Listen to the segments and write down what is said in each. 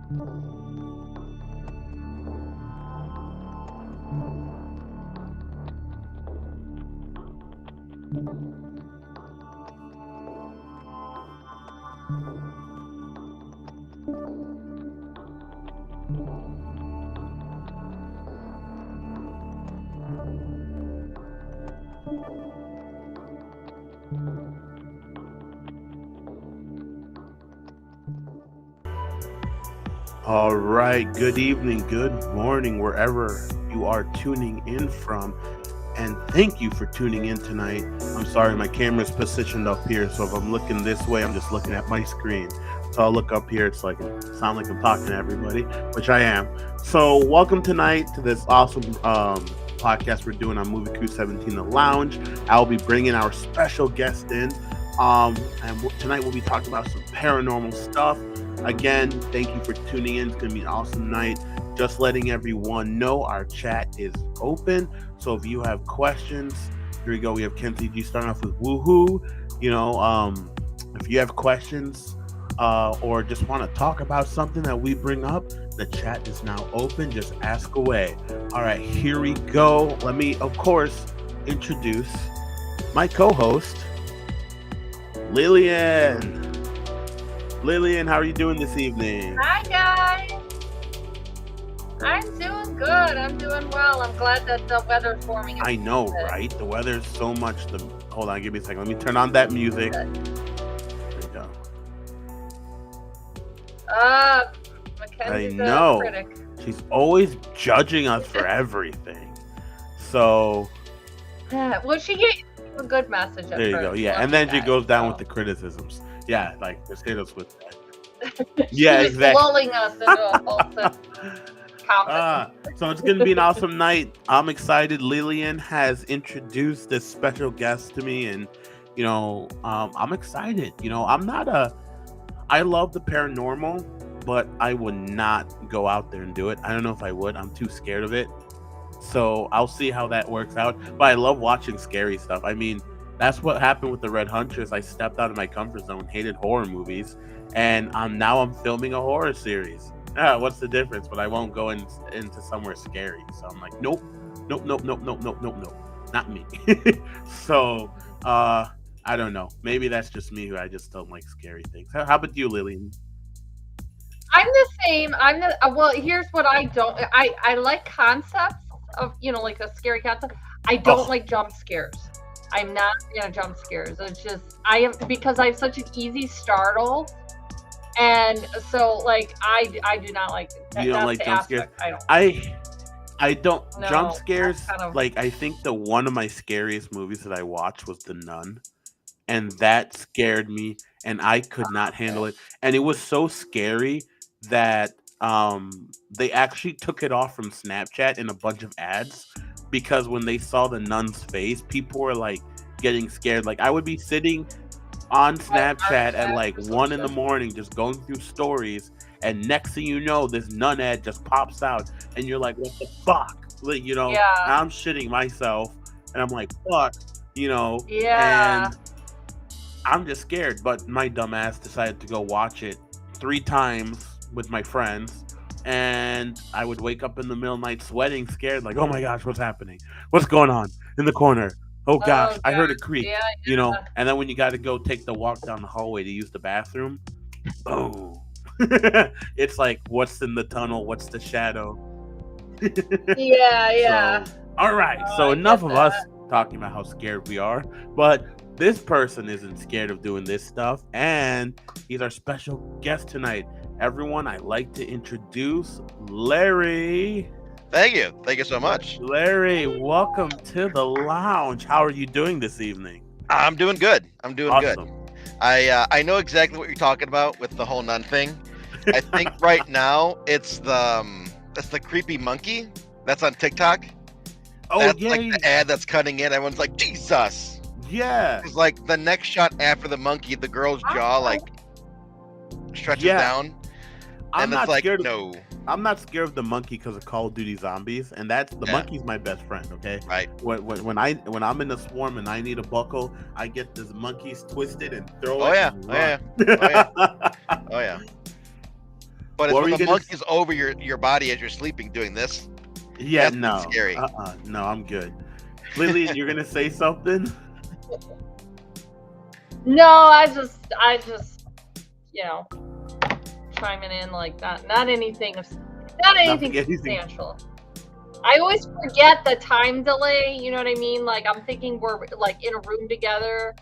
All right, good evening, good morning, wherever you are tuning in from. And thank you for tuning in tonight. I'm sorry, my camera's positioned up here, so if I'm looking this way, I'm just looking at my screen. So I'll look up here, it's like sound like I'm talking to everybody, which I am. So welcome tonight to this awesome podcast we're doing on Moviecrew17 The Lounge. I'll be bringing our special guest in. Tonight we'll be talking about some paranormal stuff. Again, thank you for tuning in. It's going to be an awesome night. Just letting everyone know our chat is open. So if you have questions, here we go. We have Kenzie G starting off with woohoo. If you have questions or just want to talk about something that we bring up, the chat is now open. Just ask away. All right, here we go. Let me, of course, introduce my co-host, Lillian. Lillian, how are you doing this evening? Hi, guys. I'm doing good. I'm doing well. I'm glad that the weather's warming up. I know, right? The weather's so much. Hold on, give me a second. Let me turn on that music. There you go. Mackenzie's I know. a critic. She's always judging us for everything. So. Well, she gave a good message at There you go. Yeah, and then she goes down with the criticisms. Yeah, like just hit us with that. Yeah, exactly. Lulling us into a false confidence. So it's gonna be an awesome night. I'm excited. Lillian has introduced this special guest to me, and I'm excited. I love the paranormal, but I would not go out there and do it. I don't know if I would. I'm too scared of it. So I'll see how that works out. But I love watching scary stuff. I mean, that's what happened with the Red Huntress. I stepped out of my comfort zone, hated horror movies, and now I'm filming a horror series. What's the difference? But I won't go into somewhere scary. So I'm like, nope, not me. So I don't know. Maybe that's just me, who I just don't like scary things. How about you, Lillian? I'm the same. Well, here's what I don't. I like concepts of like a scary concept. I don't like jump scares. I'm not jump scares. It's just because I have such an easy startle, and so like I do not like. You don't like jump scares? I don't jump scares. Like, I think one of my scariest movies that I watched was The Nun, and that scared me, and I could not handle it, and it was so scary that they actually took it off from Snapchat in a bunch of ads. Because when they saw the nun's face, people were like getting scared. Like, I would be sitting on Snapchat at like 1 a.m, just going through stories, and next thing you know, this nun ad just pops out, and you're like, "What the fuck?" Like, I'm shitting myself, and I'm like, "Fuck," Yeah. And I'm just scared. But my dumb ass decided to go watch it 3 times with my friends. And I would wake up in the middle of the night sweating, scared, like, oh my gosh, what's happening? What's going on in the corner? Oh gosh, I heard a creak, And then when you got to go take the walk down the hallway to use the bathroom, boom. It's like, what's in the tunnel? What's the shadow? Yeah. So, all right, so enough of us talking about how scared we are, but this person isn't scared of doing this stuff, and he's our special guest tonight. Everyone, I'd like to introduce Larry. Thank you so much. Larry, welcome to the lounge. How are you doing this evening? I'm doing good. Awesome. Good. I know exactly what you're talking about with the whole nun thing. I think right now it's the creepy monkey that's on TikTok. Oh, that's yeah. Like the ad that's cutting in. Everyone's like, Jesus. Yeah. It's like the next shot after the monkey, the girl's jaw like stretches down. I'm not scared. No. I'm not scared of the monkey because of Call of Duty Zombies, and monkey's my best friend. Okay, right. When I'm in a swarm and I need a buckle, I get this monkeys twisted and throw it. Oh yeah. But But it's when the monkey's over your body as you're sleeping doing this. Yeah, That's scary. No, I'm good. Lily, you're gonna say something? No, I just, chiming in like not anything substantial. I always forget the time delay. You know what I mean? Like I'm thinking we're like in a room together,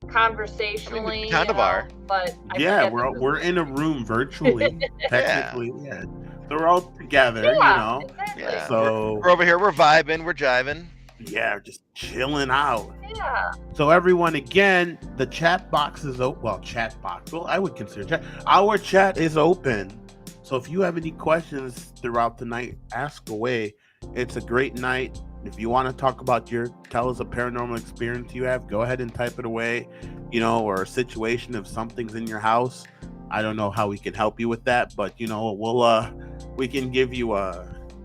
conversationally. We kind of are, but we're in a room virtually. Technically, yeah. So we're all together, Exactly. Yeah. So we're over here, we're vibing, we're jiving. Yeah, just chilling out. Yeah. So everyone, again, the chat box is open. Well, chat box. Well, I would consider chat. Our chat is open. So if you have any questions throughout the night, ask away. It's a great night. If you want to talk about tell us a paranormal experience you have, go ahead and type it away, or a situation if something's in your house. I don't know how we can help you with that, but we can give you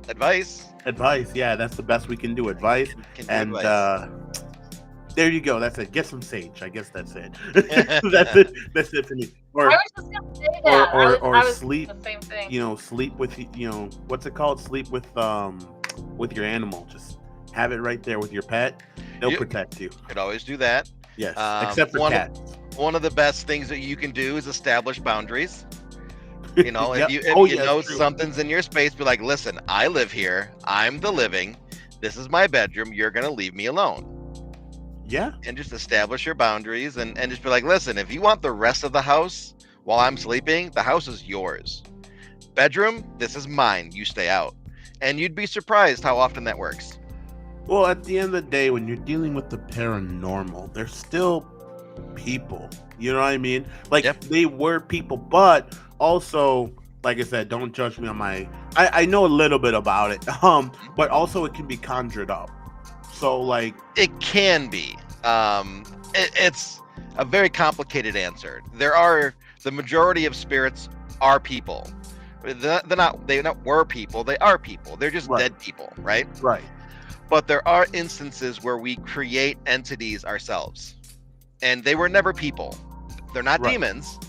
advice. Yeah, that's the best we can do. Advice. There you go. That's it. Get some sage. I guess that's it. That's it for me. I was just gonna say that. Or I was sleep. the same thing. Sleep with what's it called? Sleep with your animal. Just have it right there with your pet. They'll protect you. Could always do that. Yes, except for cats. One of the best things that you can do is establish boundaries. If you know something's in your space, be like, listen, I live here. I'm the living. This is my bedroom. You're gonna leave me alone. Yeah. And just establish your boundaries and just be like, listen, if you want the rest of the house while I'm sleeping, the house is yours. Bedroom, this is mine. You stay out. And you'd be surprised how often that works. Well, at the end of the day, when you're dealing with the paranormal, they're still people. You know what I mean? Like, They were people, but also, like I said, don't judge me on I know a little bit about it, but also it can be conjured up. So, like... It can be. It's a very complicated answer. The majority of spirits are people. They're not were people, they are people. They're just dead people, right? Right. But there are instances where we create entities ourselves. And they were never people. They're not demons.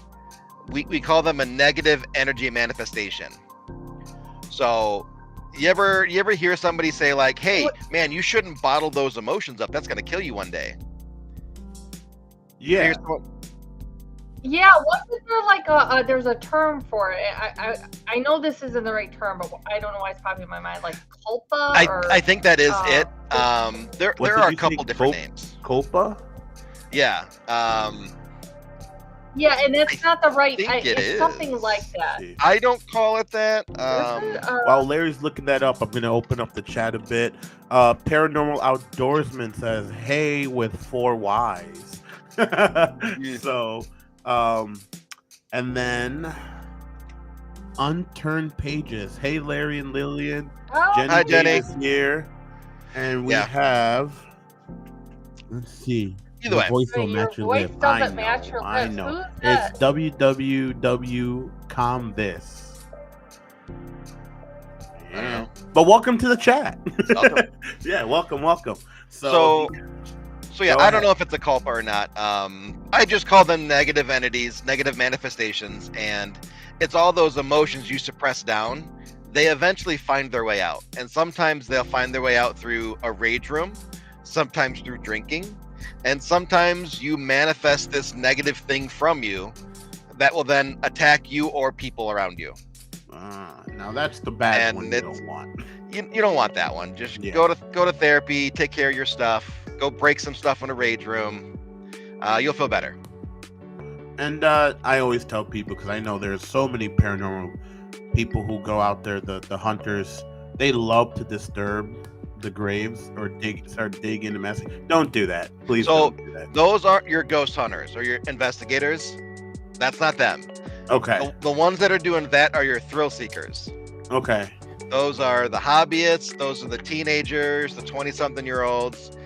We call them a negative energy manifestation. So you ever hear somebody say like, hey, man, you shouldn't bottle those emotions up. That's going to kill you one day. Yeah. Yeah, wasn't there like there's a term for it? I know this isn't the right term, but I don't know why it's popping in my mind. Like culpa. I think that is it. There are a couple different names. Culpa. Yeah. Yeah, and that's not the right. It's something like that. I don't call it that. While Larry's looking that up, I'm going to open up the chat a bit. Paranormal Outdoorsman says, "Hey," with 4 Y's. So, and then Unturned Pages. Hey, Larry and Lillian. Oh, Hi, Jenny. Is here, and we have. Let's see. Either way, voice don't match your lip. I know. It's www.com this. Yeah. But welcome to the chat. Welcome. Yeah, welcome. So yeah, I don't know if it's a culpa or not. I just call them negative entities, negative manifestations, and it's all those emotions you suppress down. They eventually find their way out, and sometimes they'll find their way out through a rage room, sometimes through drinking, and sometimes you manifest this negative thing from you that will then attack you or people around you. Now that's the bad one you don't want. You don't want that one. Just go to therapy, take care of your stuff, go break some stuff in a rage room. You'll feel better. And I always tell people, because I know there's so many paranormal people who go out there, the hunters, they love to disturb the graves or start digging and messing. Don't do that. Please don't do that. Those aren't your ghost hunters or your investigators. That's not them. Okay. The ones that are doing that are your thrill seekers. Okay. Those are the hobbyists. Those are the teenagers, the 20-something-year-olds.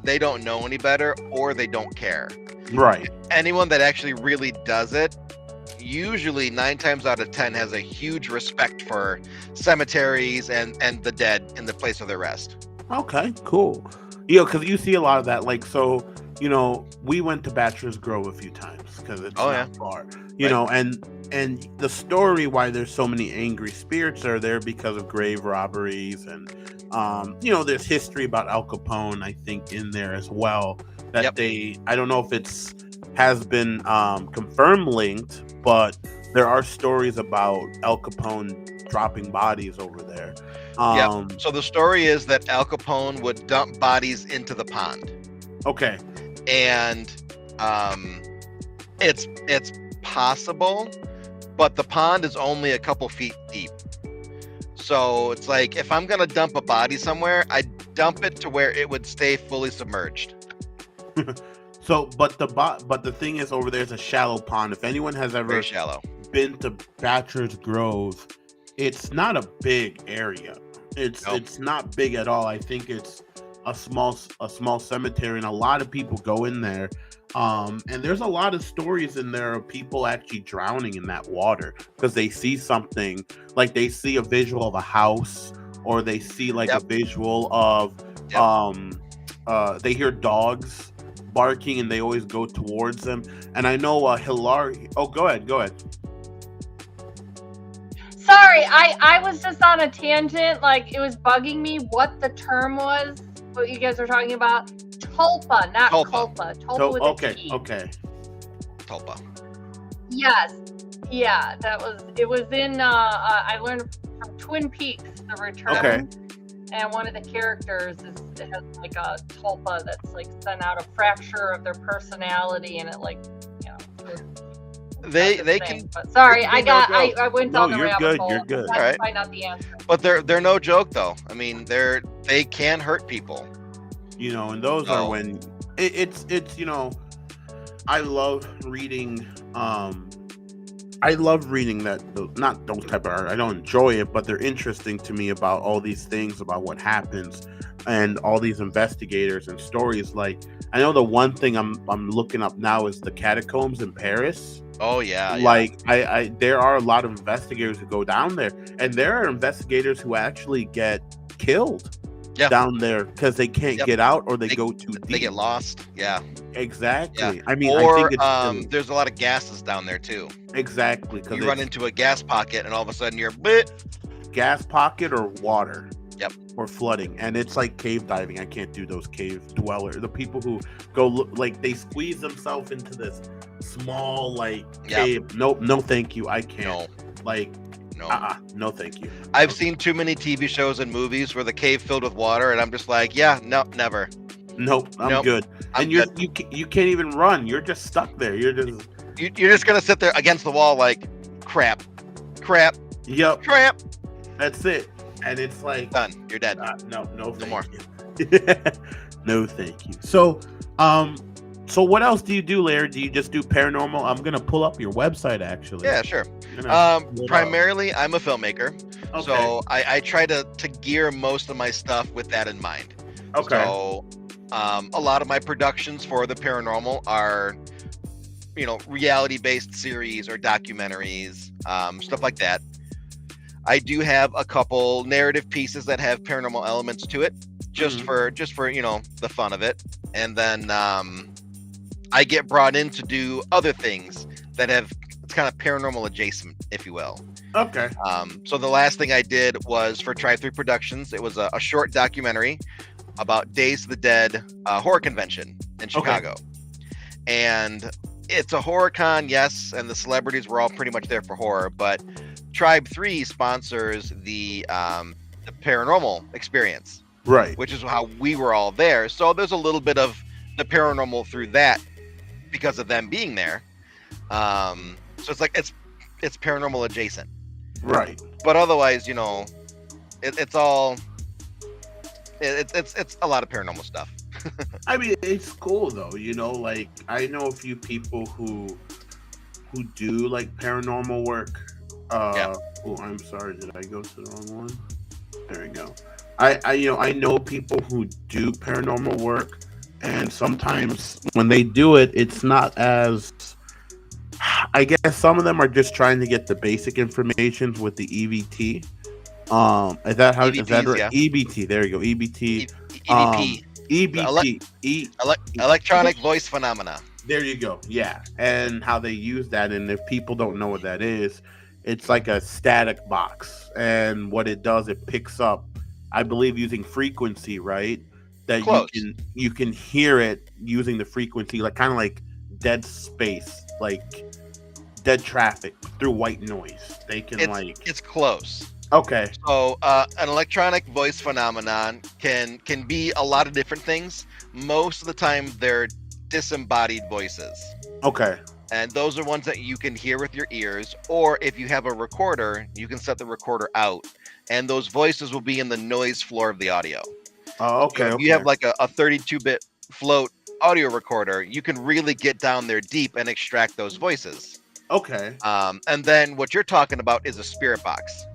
They don't know any better, or they don't care. Right. Anyone that actually really does it, usually 9 times out of 10 has a huge respect for cemeteries and the dead in the place of their rest. Okay, cool. Because you see a lot of that. Like, so, we went to Bachelor's Grove a few times because it's not far. You know, and and the story why there's so many angry spirits are there because of grave robberies, and there's history about Al Capone, I think, in there as well, that Yep. I don't know if it's has been confirmed linked, but there are stories about Al Capone dropping bodies over there. So the story is that Al Capone would dump bodies into the pond. Okay. And it's possible, but the pond is only a couple feet deep. So it's like, if I'm gonna dump a body somewhere, I dump it to where it would stay fully submerged. So, but the thing is, over there's a shallow pond. If anyone has ever Very shallow. been to Bachelor's Grove, it's not a big area. It's not big at all. I think it's a small cemetery, and a lot of people go in there. And there's a lot of stories in there of people actually drowning in that water because they see something, like they see a visual of a house, or they see like a visual of they hear dogs barking and they always go towards them. And I know Hilary. Oh, go ahead. Sorry, I was just on a tangent. Like, it was bugging me what the term was. What you guys were talking about? Tulpa, not culpa. Tulpa with a T. Okay. Tulpa. Yes. Yeah, it was in, I learned from Twin Peaks, The Return. Okay. And one of the characters has like a tulpa that's like sent out a fracture of their personality, and it like, They can. But sorry, I went down the rabbit hole. You're good. That's All right. probably not the answer. But they're no joke though. I mean, they can hurt people. And those are when it's I love reading that, not those type of art. I don't enjoy it, but they're interesting to me about all these things about what happens and all these investigators and stories. Like, I know the one thing I'm looking up now is the catacombs in Paris. Oh yeah. Like I there are a lot of investigators who go down there, and there are investigators who actually get killed down there because they can't get out, or they go too deep. They get lost. Yeah. Exactly. Yeah. I mean, or I think it's there's a lot of gases down there too. Exactly. You run into a gas pocket, and all of a sudden you're gas pocket or water. Yep. Or flooding, and it's like cave diving. I can't do those cave dwellers. The people who go like they squeeze themselves into this small cave. Nope, no thank you. I can't. No thank you. I've seen too many TV shows and movies where the cave filled with water, and I'm just like, no, never. Nope, I'm good. You can't even run. You're just stuck there. You're just gonna sit there against the wall like crap. Yep. Crap. That's it. And it's like done. You're dead. No more. No, thank you. So what else do you do, Larry? Do you just do paranormal? I'm gonna pull up your website actually. Yeah, sure. Primarily, I'm a filmmaker, so I try to gear most of my stuff with that in mind. Okay. So a lot of my productions for the paranormal are, reality-based series or documentaries, stuff like that. I do have a couple narrative pieces that have paranormal elements to it, just for the fun of it, and then I get brought in to do other things that have it's kind of paranormal adjacent, if you will. Okay. So the last thing I did was for Tribe 3 Productions. It was a short documentary about Days of the Dead horror convention in Chicago, and it's a horror con, yes, and the celebrities were all pretty much there for horror, but Tribe 3 sponsors the paranormal experience, right? Which is how we were all there. So there's a little bit of the paranormal through that because of them being there. So it's like it's paranormal adjacent, right? But otherwise, it's all it's a lot of paranormal stuff. I mean, it's cool though. Like I know a few people who do like paranormal work. Oh, I'm sorry. Did I go to the wrong one? There we go. I know people who do paranormal work, and sometimes when they do it, it's not as. I guess some of them are just trying to get the basic information with the EVT. Is that how? EVPs, is that right? Yeah. EBT. There you go. EBT. EVP. EBT. Electronic voice phenomena. There you go. Yeah. And how they use that. And if people don't know what that is, it's like a static box. And what it does, it picks up, I believe, using frequency, right? That Close. you can hear it using the frequency, like kind of like dead space, like dead traffic through white noise. They can It's close. okay. So an electronic voice phenomenon can be a lot of different things. Most of the time, they're disembodied voices. Okay. And those are ones that you can hear with your ears, or if you have a recorder, you can set the recorder out, and those voices will be in the noise floor of the audio. Oh, So okay. if you Okay. have like a 32-bit float audio recorder, you can really get down there deep and extract those voices. Okay. And then what you're talking about is a spirit box.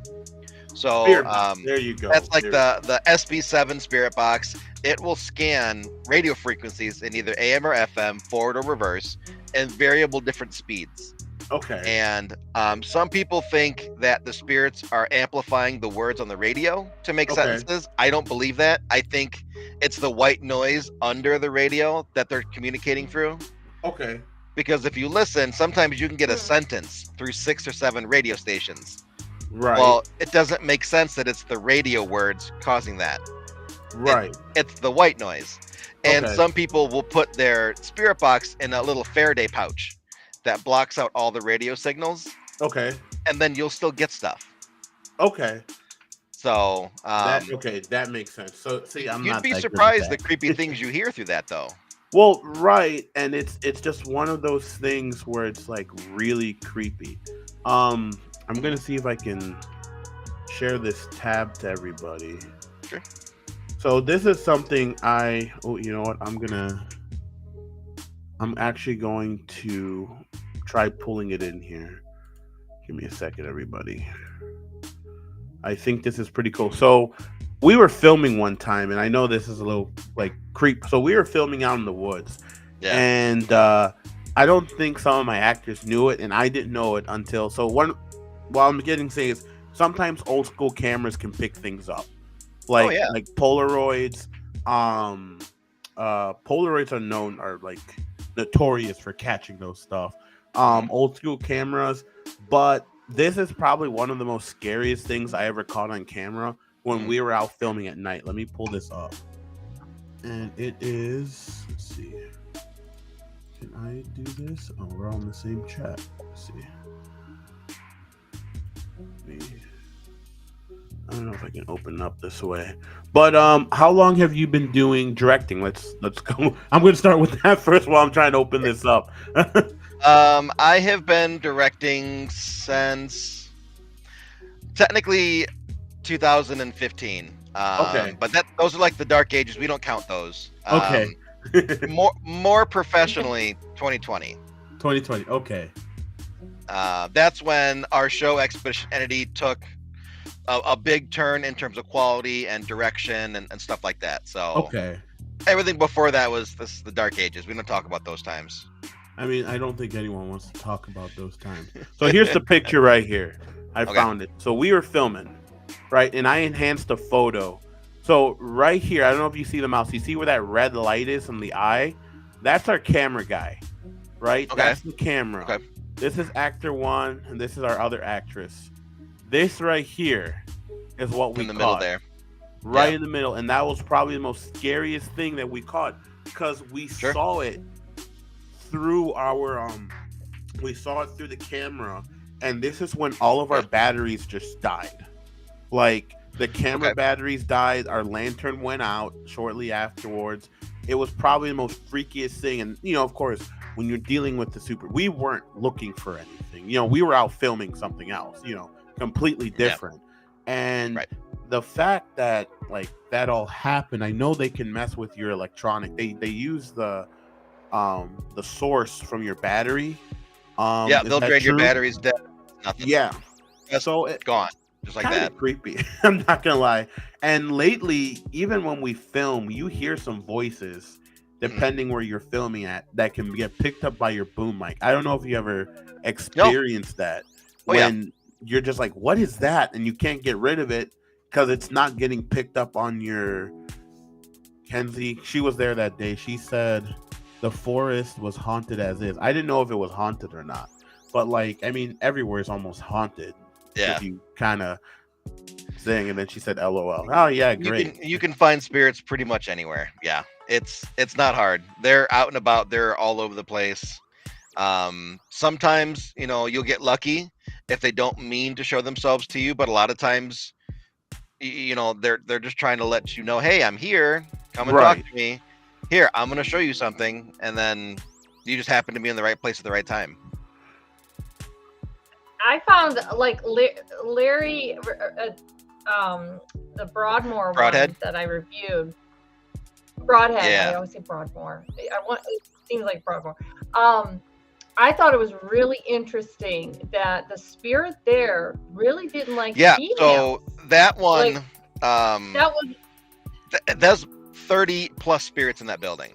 So Spirit box. There you go. that's like There- the SB7 spirit box. It will scan radio frequencies in either AM or FM, forward or reverse, and variable different speeds. okay. And some people think that the spirits are amplifying the words on the radio to make Okay. sentences. I don't believe that. I think it's the white noise under the radio that they're communicating through. Okay. Because if you listen, sometimes you can get a sentence through 6 or 7 radio stations. Right. Well, it doesn't make sense that it's the radio words causing that. right. It's the white noise. And Okay. some people will put their spirit box in a little Faraday pouch that blocks out all the radio signals, Okay. and then you'll still get stuff. Okay. So That makes sense. So see, I'm you'd not be that good at surprised the that. creepy things you hear through that, though. Well, right, and it's just one of those things where it's like really creepy. I'm gonna see if I can share this tab to everybody. Sure. So this is something you know what? I'm actually going to try pulling it in here. Give me a second, everybody. I think this is pretty cool. So we were filming one time, and I know this is a little like creep. So we were filming out in the woods, Yeah. and I don't think some of my actors knew it, and I didn't know it until While I'm getting saying is sometimes old school cameras can pick things up, Oh yeah. like Polaroids. Polaroids are like notorious for catching those stuff. Old school cameras, but this is probably one of the most scariest things I ever caught on camera when we were out filming at night. Let me pull this up, and it is. Let's see. Can I do this? Oh, we're on the same chat. Let's see. I don't know if I can open up this way. But how long have you been doing directing? Let's go. I'm going to start with that first while I'm trying to open this up. I have been directing since technically 2015. Okay. But those are like the dark ages. We don't count those. Okay. More professionally, 2020. 2020. Okay. That's when our show Expedition Entity took a big turn in terms of quality and direction and stuff like that. So Okay. everything before that was the dark ages. We don't talk about those times. I mean, I don't think anyone wants to talk about those times. So here's the picture right here. I found it. So we were filming, right? And I enhanced the photo. So right here, I don't know if you see the mouse. You see where that red light is in the eye? That's our camera guy, right? Okay. That's the camera. Okay. This is actor one, and this is our other actress. This right here is what we In the caught. middle there. Right Yeah. in the middle. And that was probably the most scariest thing that we caught because we Sure. saw it through our we saw it through the camera, and this is when all of our batteries just died. Like the camera batteries died, our lantern went out shortly afterwards. It was probably the most freakiest thing. And you know, of course, when you're dealing with we weren't looking for anything. You know, we were out filming something else, you know, completely different. And the fact that like that all happened, I know they can mess with your electronic. They use the source from your battery. Yeah, is they'll that drain your true? batteries dead. Nothing. Yeah. Just So it gone. Just like kind that. of creepy. I'm not gonna lie. And lately, even when we film, you hear some voices, depending where you're filming at, that can get picked up by your boom mic. I don't know if you ever experienced that when you're just like, "What is that?" and you can't get rid of it because it's not getting picked up on your. Kenzie, she was there that day. She said the forest was haunted as is. I didn't know if it was haunted or not, but like, I mean, everywhere is almost haunted Yeah. if you kind of sing. And then she said, "LOL." Oh yeah, great. You can find spirits pretty much anywhere. Yeah, it's not hard. They're out and about. They're all over the place. Sometimes you'll get lucky if they don't mean to show themselves to you, but a lot of times they're just trying to let you know, hey, I'm here. Come and talk Right. to me. Here, I'm going to show you something, and then you just happen to be in the right place at the right time. I found like Larry, the Broadmoor Broadhead? one that I reviewed. Broadhead. Yeah. I always say Broadmoor. It seems like Broadmoor. I thought it was really interesting that the spirit there really didn't like females. So that one, Like, that was there's 30 plus spirits in that building.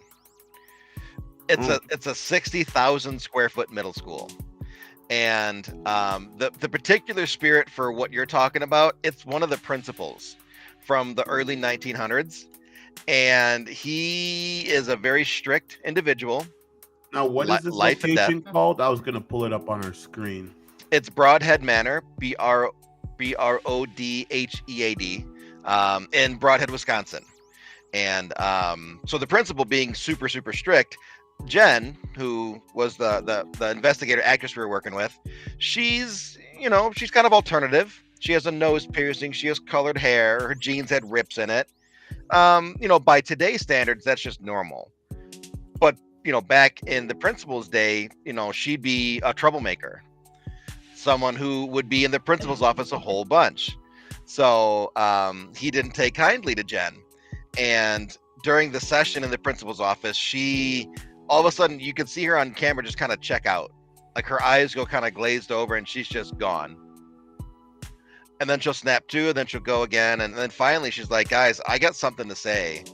It's a 60,000 square foot middle school. And the particular spirit for what you're talking about, it's one of the principals from the early 1900s. And he is a very strict individual. Now, what is this Life and location called? I was gonna pull it up on our screen. It's Broadhead Manor, Brodhead, in Broadhead, Wisconsin. And so the principal being super, super strict, Jen, who was the investigator actress we were working with, she's kind of alternative. She has a nose piercing. She has colored hair. Her jeans had rips in it. By today's standards, that's just normal. But, back in the principal's day, she'd be a troublemaker. Someone who would be in the principal's office a whole bunch. So he didn't take kindly to Jen. And during the session in the principal's office, she, all of a sudden, you could see her on camera just kind of check out. Like her eyes go kind of glazed over and she's just gone. And then she'll snap to, and then she'll go again. And then finally she's like, guys, I got something to say.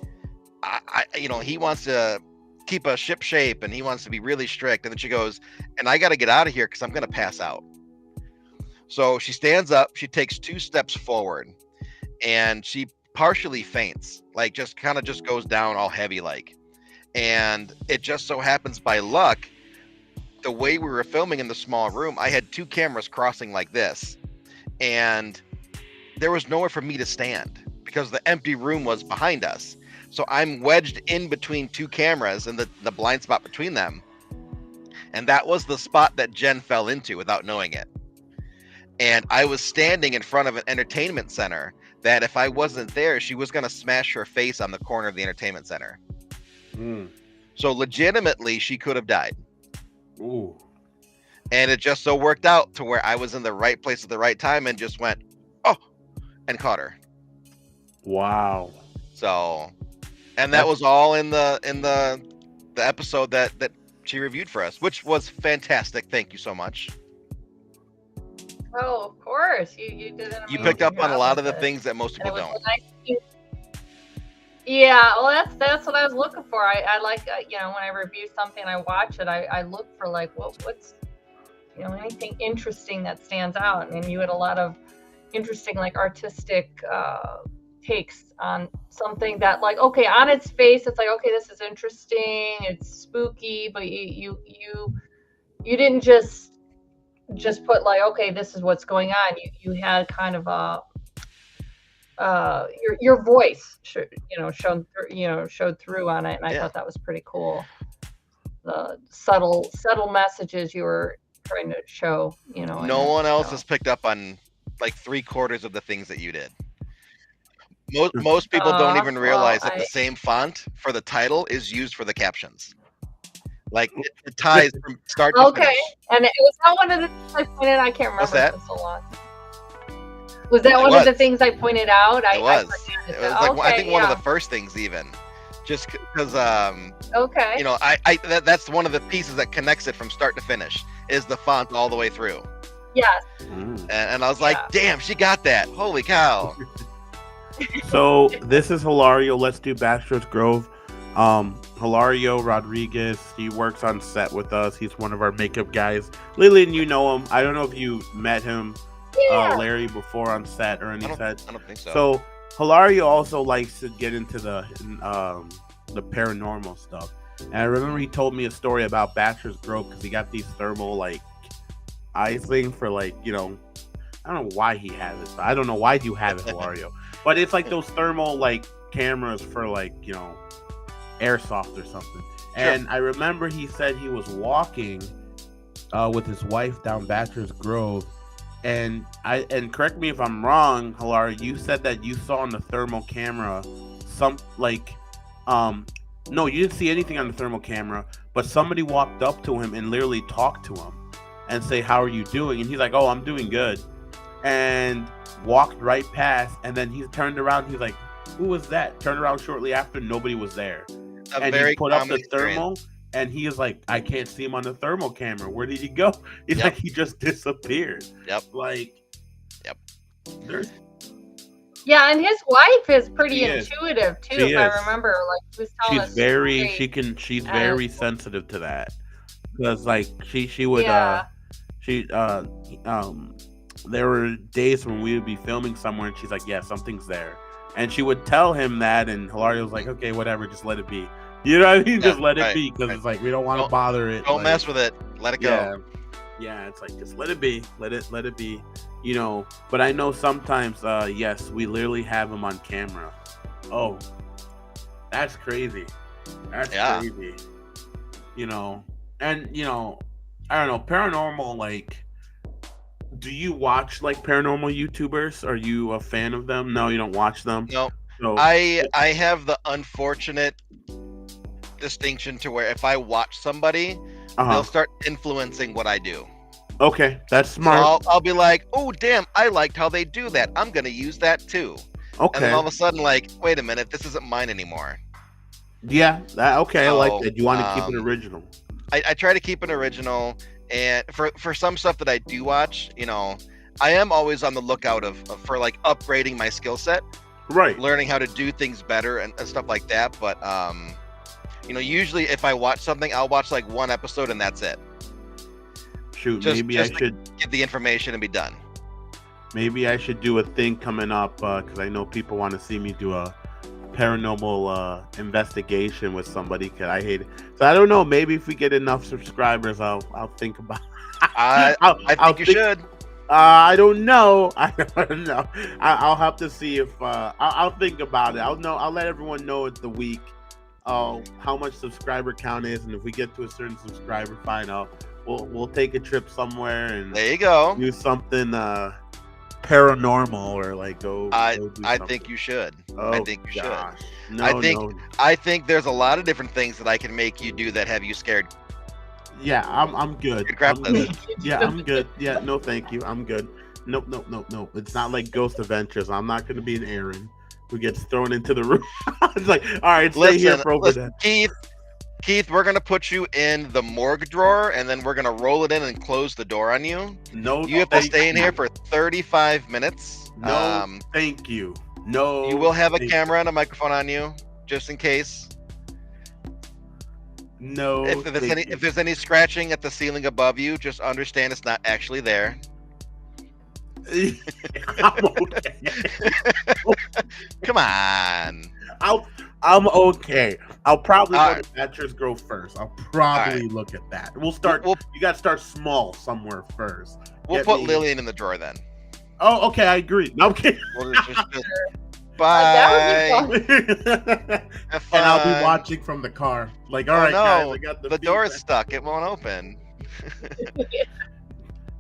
He wants to keep a ship shape and he wants to be really strict. And then she goes, and I got to get out of here because I'm going to pass out. So she stands up, she takes 2 steps forward, and she partially faints, like just goes down all heavy like. And it just so happens by luck, the way we were filming in the small room, I had 2 cameras crossing like this. And there was nowhere for me to stand because the empty room was behind us. So I'm wedged in between 2 cameras and the blind spot between them. And that was the spot that Jen fell into without knowing it. And I was standing in front of an entertainment center that if I wasn't there, she was going to smash her face on the corner of the entertainment center. So legitimately, she could have died. Ooh. And it just so worked out to where I was in the right place at the right time and just went, oh, and caught her. Wow. So, and that was all in the episode that she reviewed for us, which was fantastic. Thank you so much. Oh, of course. You did an You picked up amazing on a job lot of with the it. things that most people don't. Yeah, well, that's what I was looking for. I like, when I review something, I watch it. I look for like, what's anything interesting that stands out. And you had a lot of interesting, like, artistic takes on something that, like, okay, on its face, it's like, okay, this is interesting, it's spooky, but you didn't just put like, okay, this is what's going on. You had kind of a your voice showed through on it, and I thought that was pretty cool. The subtle messages you were trying to show, No one else has picked up on like 3/4 of the things that you did. Most people don't even realize that the same font for the title is used for the captions. Like it ties from start to finish. And it was not one of the things I pointed out. I can't remember. What's that? For so long. Was that one of the things I pointed out? It was. It was like I think one of the first things, even, just because that's one of the pieces that connects it from start to finish is the font all the way through. Yes. And I was like, damn, she got that. Holy cow. So this is Hilario. Let's do Bastrop Grove. Hilario Rodriguez, he works on set with us. He's one of our makeup guys. Lillian, you know him. I don't know if you met him, Larry, before on set or any set. I don't think so. So Hilario also likes to get into the paranormal stuff. And I remember he told me a story about Bachelor's Grove because he got these thermal like eyes thing for like, I don't know why he has it. I don't know why you have it, Hilario. But it's like those thermal like cameras for like, airsoft or something. And I remember he said he was walking with his wife down Bachelor's Grove. And correct me if I'm wrong, Hilario, you said that you saw on the thermal camera some like no, you didn't see anything on the thermal camera, but somebody walked up to him and literally talked to him and say, "How are you doing?" And he's like, "Oh, I'm doing good." And walked right past, and then he turned around, he's like, "Who was that?" Turned around shortly after, nobody was there. And he put up the thermal, and he is like, "I can't see him on the thermal camera. Where did he go?" He's like, he just disappeared. There's Yeah, and his wife is pretty intuitive too. If I remember, like he was telling us, she's very sensitive to that because like she would there were days when we would be filming somewhere and she's like, "Yeah, something's there," and she would tell him that, and Hilario was like, "Okay, whatever, just let it be." You know what I mean? Just let it be because it's like we don't want to bother it. Don't mess with it. Let it go. Yeah, it's like just let it be. Let it be. But I know sometimes, yes, we literally have him on camera. Oh, that's crazy. That's crazy. And I don't know, paranormal, like, do you watch like paranormal YouTubers? Are you a fan of them? No, you don't watch them? No. I have the unfortunate distinction to where if I watch somebody, they'll start influencing what I do. Okay, that's smart. So I'll be like, "Oh, damn, I liked how they do that. I'm going to use that too." Okay. And then all of a sudden, like, wait a minute, this isn't mine anymore. Yeah, I like that. You want to keep it original. I try to keep it original. And for some stuff that I do watch, I am always on the lookout for like upgrading my skill set. Right. Learning how to do things better and stuff like that. But, usually if I watch something, I'll watch like one episode and that's it. Shoot, maybe I should get the information and be done. Maybe I should do a thing coming up because I know people want to see me do a paranormal investigation with somebody because I hate it. So I don't know. Maybe if we get enough subscribers, I'll think about it. I think you should. I don't know. I don't know. I'll have to see if I'll think about it. I'll let everyone know at the week how much subscriber count is, and if we get to a certain subscriber, fine. We'll take a trip somewhere and there you go. Do something paranormal or like go. I think you should. Oh, I think you gosh. should. No. I think there's a lot of different things that I can make you do that have you scared. Yeah, I'm good. I'm good. Yeah, I'm good. Yeah, no, thank you. I'm good. Nope. It's not like Ghost Adventures. I'm not going to be an Aaron who gets thrown into the room. It's like, all right, stay here for over there. Keith, we're gonna put you in the morgue drawer, and then we're gonna roll it in and close the door on you. No, you have to stay in here for 35 minutes. No, thank you. No, you will have a camera and a microphone on you, just in case. No, if there's any scratching at the ceiling above you, just understand it's not actually there. I'm okay. Come on. I'm okay. I'll probably go to Bachelor's Grove first. I'll probably look at that. We'll start. You got to start small somewhere first. We'll put Lillian in the drawer then. Oh, okay. I agree. No, I'm kidding. Bye. And I'll be watching from the car. Like, all right, guys, I got the door is stuck. It won't open.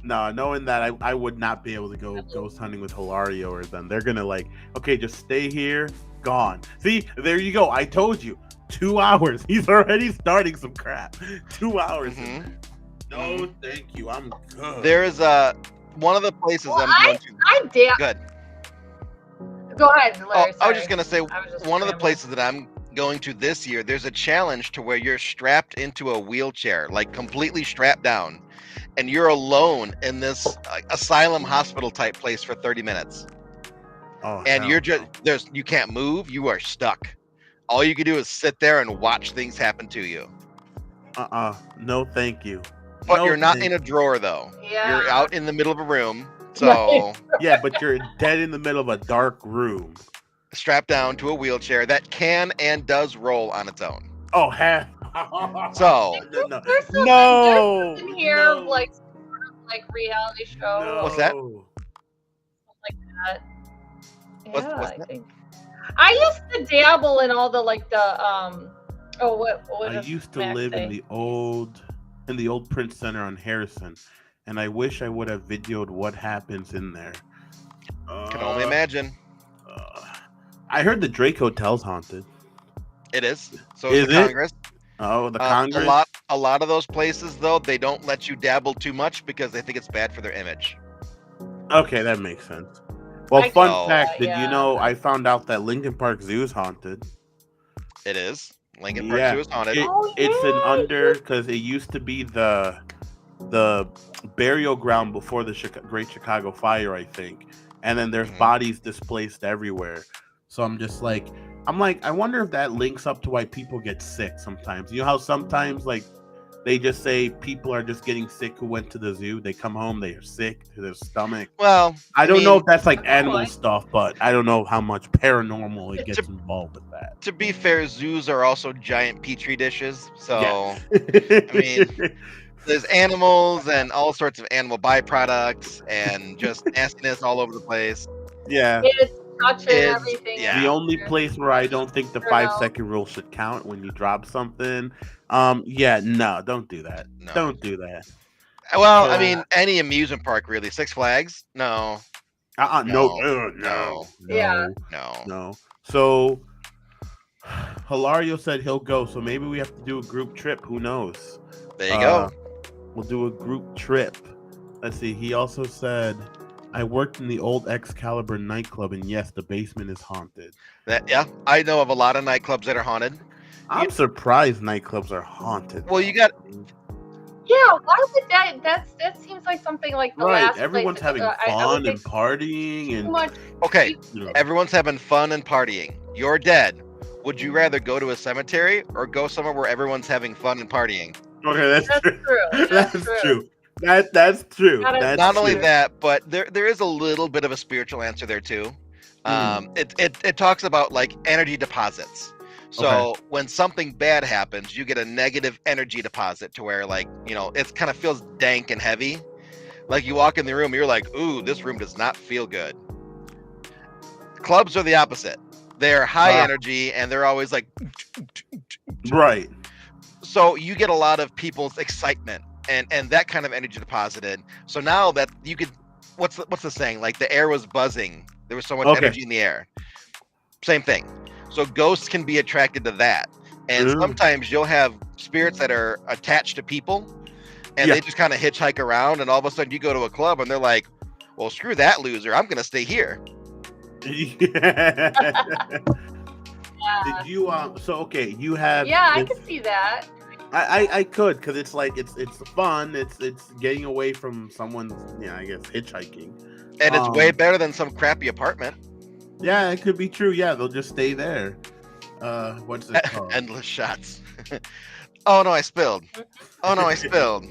No, knowing that I would not be able to go ghost hunting with Hilario or them. They're gonna like, okay, just stay here. Gone. See, there you go. I told you. 2 hours. He's already starting some crap. 2 hours. Mm-hmm. No, thank you. I'm good. There is one of the places I'm going to. Good. Go ahead, Larry. I was just gonna say one of the places that I'm going to this year. There's a challenge to where you're strapped into a wheelchair, like completely strapped down, and you're alone in this asylum hospital type place for 30 minutes. Oh, and you're just you can't move. You are stuck. All you can do is sit there and watch things happen to you. No, thank you. But you're not in a drawer though. Yeah. You're out in the middle of a room. So yeah, but you're dead in the middle of a dark room, strapped down to a wheelchair that can and does roll on its own. Oh, So There's something here, like reality show. What's that? Like that. What's Yeah, I that? think. I used to dabble in all the what I does used to Max live in say? the old Prince Center on Harrison, and I wish I would have videoed what happens in there. Can only Uh, imagine. I heard the Drake Hotel's haunted. It is. So is Is the it? Congress. Oh, the A Congress. lot of those places though, they don't let you dabble too much because they think it's bad for their image. Okay, that makes sense. Well, I fun can see fact: that, did you know I found out that Lincoln Park Zoo is haunted? It is. Lincoln Park Yeah, Zoo is haunted. it's an under because it used to be the burial ground before the Great Chicago Fire, I think, and then there's bodies displaced everywhere. So I'm like, I wonder if that links up to why people get sick sometimes. You know how sometimes like they just say people are just getting sick who went to the zoo. They come home, they are sick to their stomach. Well, I don't know mean, if that's like animal I- stuff, but I don't know how much paranormal it gets involved with that. to be fair, zoos are also giant petri dishes. So Yes. I mean, there's animals and all sorts of animal byproducts and just nastiness all over the place. Yeah. It's touching It's- everything. yeah. The only place where I don't think the Turn out. 5-second rule should count when you drop something. Yeah, no, don't do that. No. Don't do that. Well, So- I mean, any amusement park really. Six Flags? No. No. Yeah. No. So Hilario said he'll go, so maybe we have to do a group trip. Who knows? There you go. We'll do a group trip. Let's see. He also said, I worked in the old Excalibur nightclub, and yes, the basement is haunted. Yeah, I know of a lot of nightclubs that are haunted. I'm surprised nightclubs are haunted. Well, you got Yeah, why would that seems like something like the right. last Everyone's place. having I fun would and partying too and much. okay. you know. Everyone's having fun and partying. You're dead. Would you rather go to a cemetery or go somewhere where everyone's having fun and partying? Okay, that's true. true. That's true. That's true. That is That's Not only true. that, but there is a little bit of a spiritual answer there too. Hmm. It talks about like energy deposits. So when something bad happens, you get a negative energy deposit to where like, you know, it kind of feels dank and heavy. Like you walk in the room, you're like, ooh, this room does not feel good. Clubs are the opposite. They're high energy and they're always like Right. so you get a lot of people's excitement and that kind of energy deposited. So now that you could what's the saying? Like the air was buzzing. There was so much energy in the air. Same thing. So ghosts can be attracted to that. And sometimes you'll have spirits that are attached to people and they just kind of hitchhike around and all of a sudden you go to a club and they're like, well, screw that loser. I'm going to stay here. Yeah. Did you so okay, you have Yeah, I could see that. I could because it's like it's fun, it's getting away from someone's I guess hitchhiking. And it's way better than some crappy apartment. Yeah, it could be true. Yeah, they'll just stay there. What's it called? Endless shots. Oh no, I spilled. Oh no, I spilled.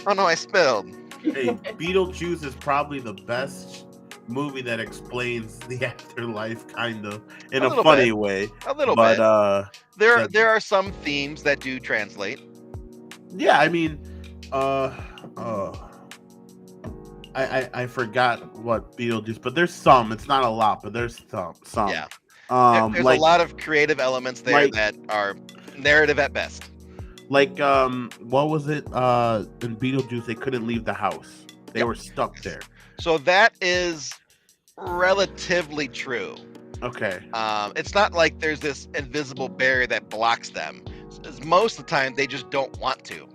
Oh no, I spilled. Hey, Beetlejuice is probably the best movie that explains the afterlife, kind of in a funny way. A little bit. There are some themes that do translate. Yeah, I mean, I forgot what Beetlejuice, but there's some. It's not a lot, but there's some. Yeah. There's like, a lot of creative elements there that are narrative at best. Like, what was it? In Beetlejuice, they couldn't leave the house. They were stuck there. So that is relatively true. Okay. It's not like there's this invisible barrier that blocks them. Most of the time, they just don't want to.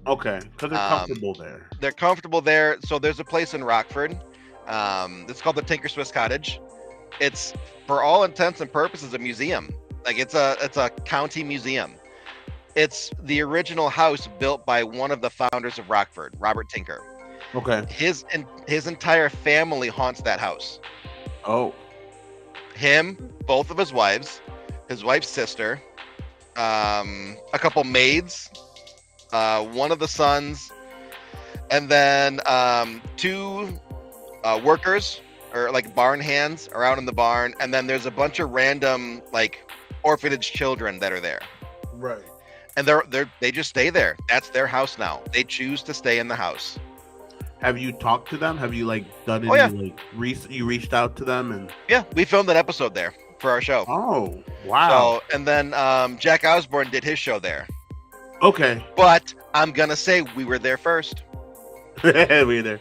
Okay, because they're comfortable there. They're comfortable there. So there's a place in Rockford. It's called the Tinker Swiss Cottage. It's, for all intents and purposes, a museum. Like it's a county museum. It's the original house built by one of the founders of Rockford, Robert Tinker. Okay. His entire family haunts that house. Oh. Him, both of his wife's sister, a couple maids, one of the sons, and then two workers or like barn hands are out in the barn, and then there's a bunch of random like orphanage children that are there. Right. and they just stay there. That's their house now. They choose to stay in the house. Have you talked to them? Have you like done Oh, yeah. any you reached out to them and? Yeah, we filmed an episode there for our show. Oh, wow. So, and then Jack Osborne did his show there. Okay. But I'm gonna say we were there first. We were there.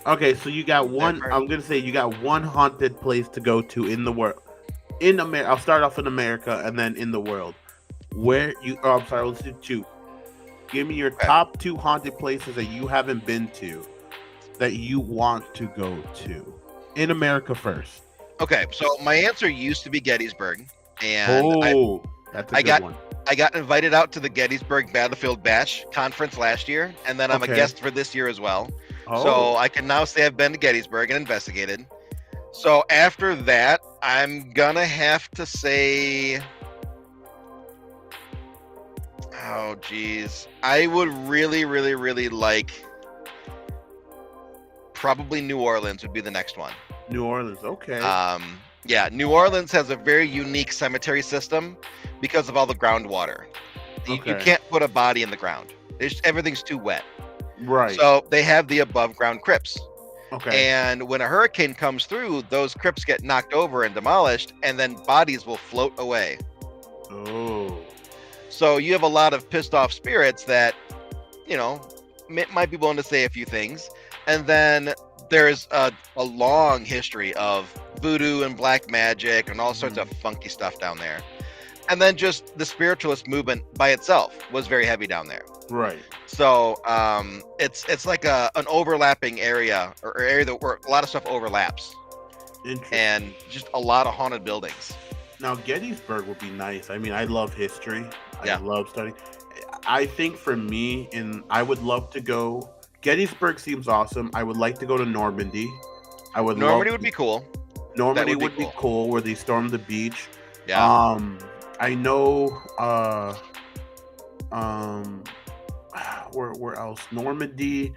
Okay, so you got one. I'm gonna say you got one haunted place to go to in the world. In America, I'll start off in America and then in the world. Where you? Oh, I'm sorry. Let's do two. Give me your top 2 haunted places that you haven't been to, that you want to go to in America first. Okay, so my answer used to be Gettysburg, and that's a good one. I got invited out to the Gettysburg Battlefield Bash conference last year, and then I'm a guest for this year as well. So I can now say I've been to Gettysburg and investigated. So after that, I'm gonna have to say, oh geez, I would really, really, really like probably New Orleans would be the next one. New Orleans, okay. Yeah, New Orleans has a very unique cemetery system because of all the groundwater. You can't put a body in the ground. Everything's too wet. Right. So they have the above ground crypts. Okay. And when a hurricane comes through, those crypts get knocked over and demolished, and then bodies will float away. Oh. So you have a lot of pissed off spirits that, might be willing to say a few things. And then there's a long history of voodoo and black magic and all sorts of funky stuff down there. And then just the spiritualist movement by itself was very heavy down there. Right. So it's like an overlapping area or area where a lot of stuff overlaps. Interesting. And just a lot of haunted buildings. Now Gettysburg would be nice. I mean, I love history. Yeah. I love studying. I think for me, I would love to go. Gettysburg seems awesome. I would like to go to Normandy. Normandy would be cool. Normandy would be cool, where they stormed the beach. Yeah. I know. Where else? Normandy.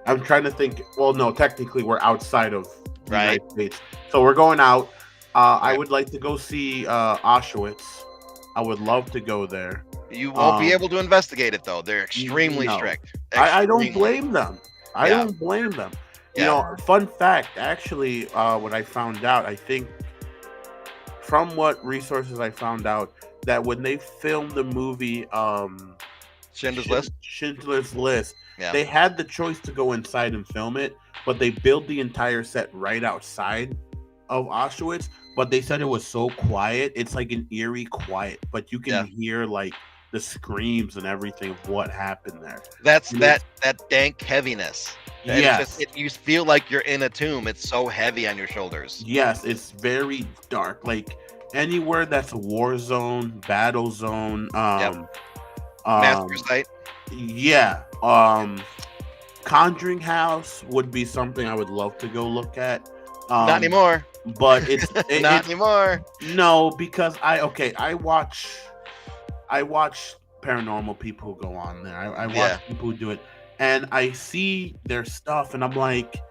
I'm trying to think. Well, no, technically we're outside of the United States, so we're going out. I would like to go see Auschwitz. I would love to go there. You won't be able to investigate it though. They're extremely strict. I don't blame them. I don't blame them. You know, fun fact, actually, what I found out, I think from what resources I found out, that when they filmed the movie Schindler's List, they had the choice to go inside and film it, but they built the entire set right outside of Auschwitz. But they said it was so quiet. It's like an eerie quiet, but you can hear like the screams and everything of what happened there. That's that dank heaviness. Yes. You feel like you're in a tomb. It's so heavy on your shoulders. Yes, it's very dark. Like anywhere that's a war zone, battle zone, master site. Yeah. Conjuring House would be something I would love to go look at. Not anymore. But it's not anymore. No, because I watch paranormal people who go on there. I watch people who do it, and I see their stuff, and I'm like,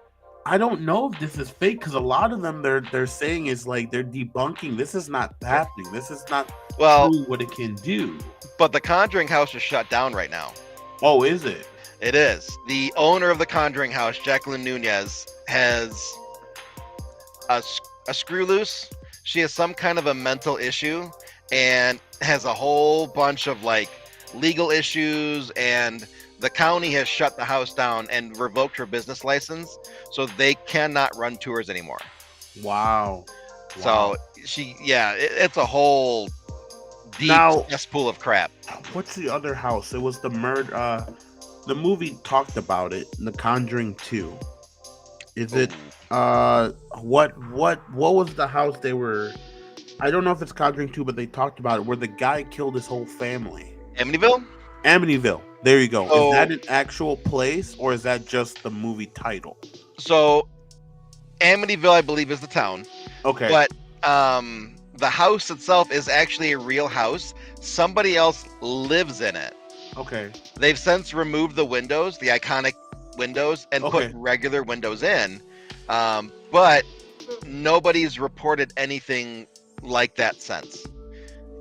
I don't know if this is fake, because a lot of them they're saying is like they're debunking. This is not happening. This is not true what it can do. But the Conjuring House is shut down right now. Oh, is it? It is. The owner of the Conjuring House, Jacqueline Nunez, has a screw loose. She has some kind of a mental issue and has a whole bunch of like legal issues, and the county has shut the house down and revoked her business license, so they cannot run tours anymore. Wow. So it's a whole deep cesspool of crap. What's the other house? It was the murder. The movie talked about it. The Conjuring 2. Is it? What was the house they were? I don't know if it's Conjuring 2, but they talked about it where the guy killed his whole family. Amityville. There you go. Is that an actual place, or is that just the movie title? So, Amityville, I believe, is the town. Okay. But the house itself is actually a real house. Somebody else lives in it. Okay. They've since removed the windows, the iconic windows, and put regular windows in. But nobody's reported anything like that since.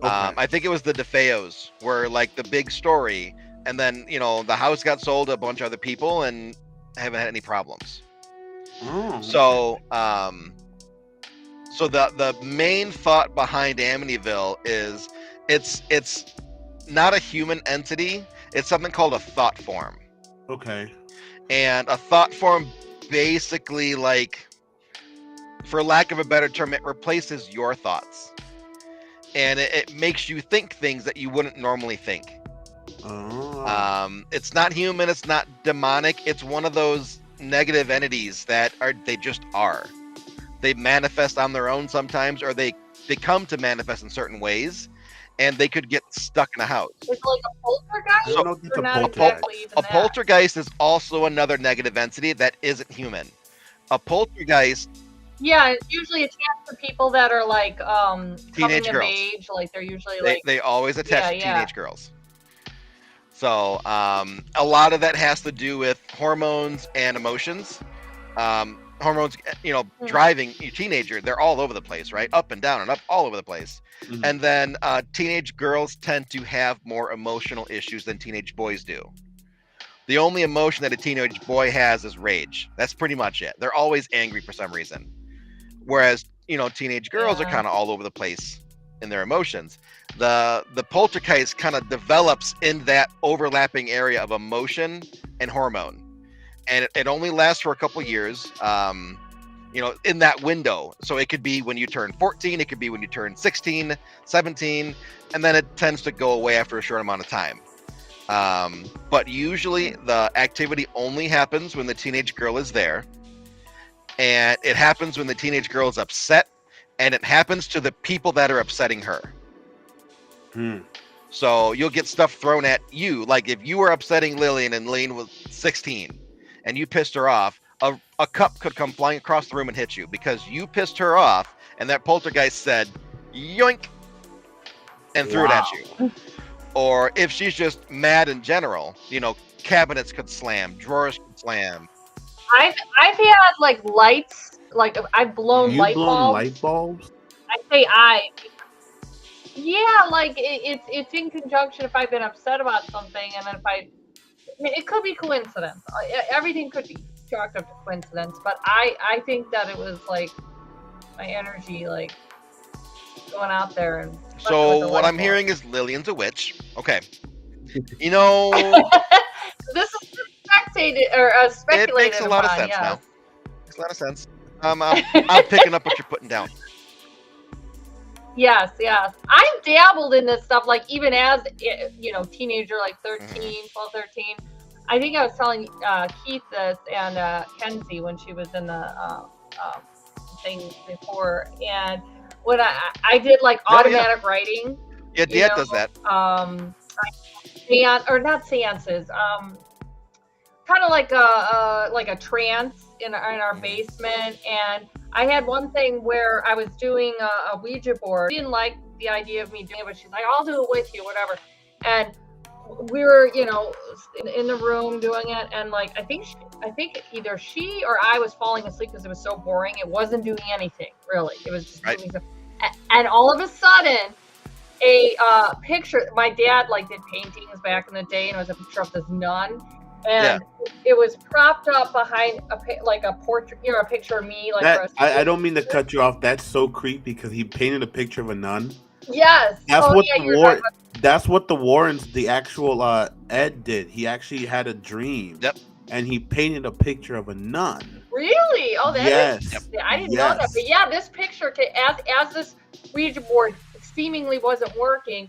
Okay. I think it was the DeFeos were like the big story, and then the house got sold to a bunch of other people and haven't had any problems. Oh, So so the main thought behind Amityville is it's not a human entity. It's something called a thought form. okay. And a thought form basically, like, for lack of a better term, it replaces your thoughts. And it makes you think things that you wouldn't normally think. Oh. It's not human, it's not demonic, it's one of those negative entities that they just are. They manifest on their own sometimes, or they come to manifest in certain ways, and they could get stuck in a house. It's like a poltergeist. I don't know if it's Or a not poltergeist. exactly even A that. poltergeist is also another negative entity that isn't human. A poltergeist, Yeah, it's usually attached to people that are like Teenage coming of girls. age. Like they're usually they, like they always attach to yeah. teenage girls. So a lot of that has to do with hormones and emotions. Hormones, driving your teenager, they're all over the place, right? Up and down and up, all over the place. Mhm. And then teenage girls tend to have more emotional issues than teenage boys do. The only emotion that a teenage boy has is rage. That's pretty much it. They're always angry for some reason. Whereas, teenage girls are Yeah. kind of all over the place in their emotions. The poltergeist kind of develops in that overlapping area of emotion and hormone. And it only lasts for a couple years, in that window. So it could be when you turn 14, it could be when you turn 16, 17, and then it tends to go away after a short amount of time. But usually the activity only happens when the teenage girl is there. And it happens when the teenage girl is upset, and it happens to the people that are upsetting her. So you'll get stuff thrown at you. Like if you were upsetting Lillian and Lillian was 16 and you pissed her off, a cup could come flying across the room and hit you because you pissed her off, and that poltergeist said, yoink, and threw it at you. Or if she's just mad in general, cabinets could slam, drawers could slam. I've had like lights, like I've blown light bulbs. Light bulbs? I say yeah, like it's in conjunction if I've been upset about something, and then it could be coincidence. Everything could be chalked up to coincidence, but I think that it was like my energy like going out there and. So what I'm hearing is Lillian's a witch. Okay. This is speculated or speculated. It makes a lot of upon, sense yes. now. Makes a lot of sense. I'm picking up what you're putting down. Yes. I've dabbled in this stuff, like even as teenager, like 12, 13. I think I was telling Keith this and Kenzie when she was in the thing before, and when I did like automatic writing. Yeah, Dad does that. Not seances. Kind of like a trance in our basement, and I had one thing where I was doing a Ouija board. She didn't like the idea of me doing it, but she's like, I'll do it with you, whatever. And we were, in the room doing it, and like I think either she or I was falling asleep because it was so boring. It wasn't doing anything really. It was just doing stuff. And all of a sudden, a picture. My dad like did paintings back in the day, and it was a picture of this nun. And it was propped up behind a portrait, a picture of me. Like I don't mean to cut you off. That's so creepy because he painted a picture of a nun. Yes, that's what the Warrens, the actual Ed did. He actually had a dream. Yep. And he painted a picture of a nun. Really? Oh, that yes. is. I didn't know that. But yeah, this picture, as this Ouija board seemingly wasn't working,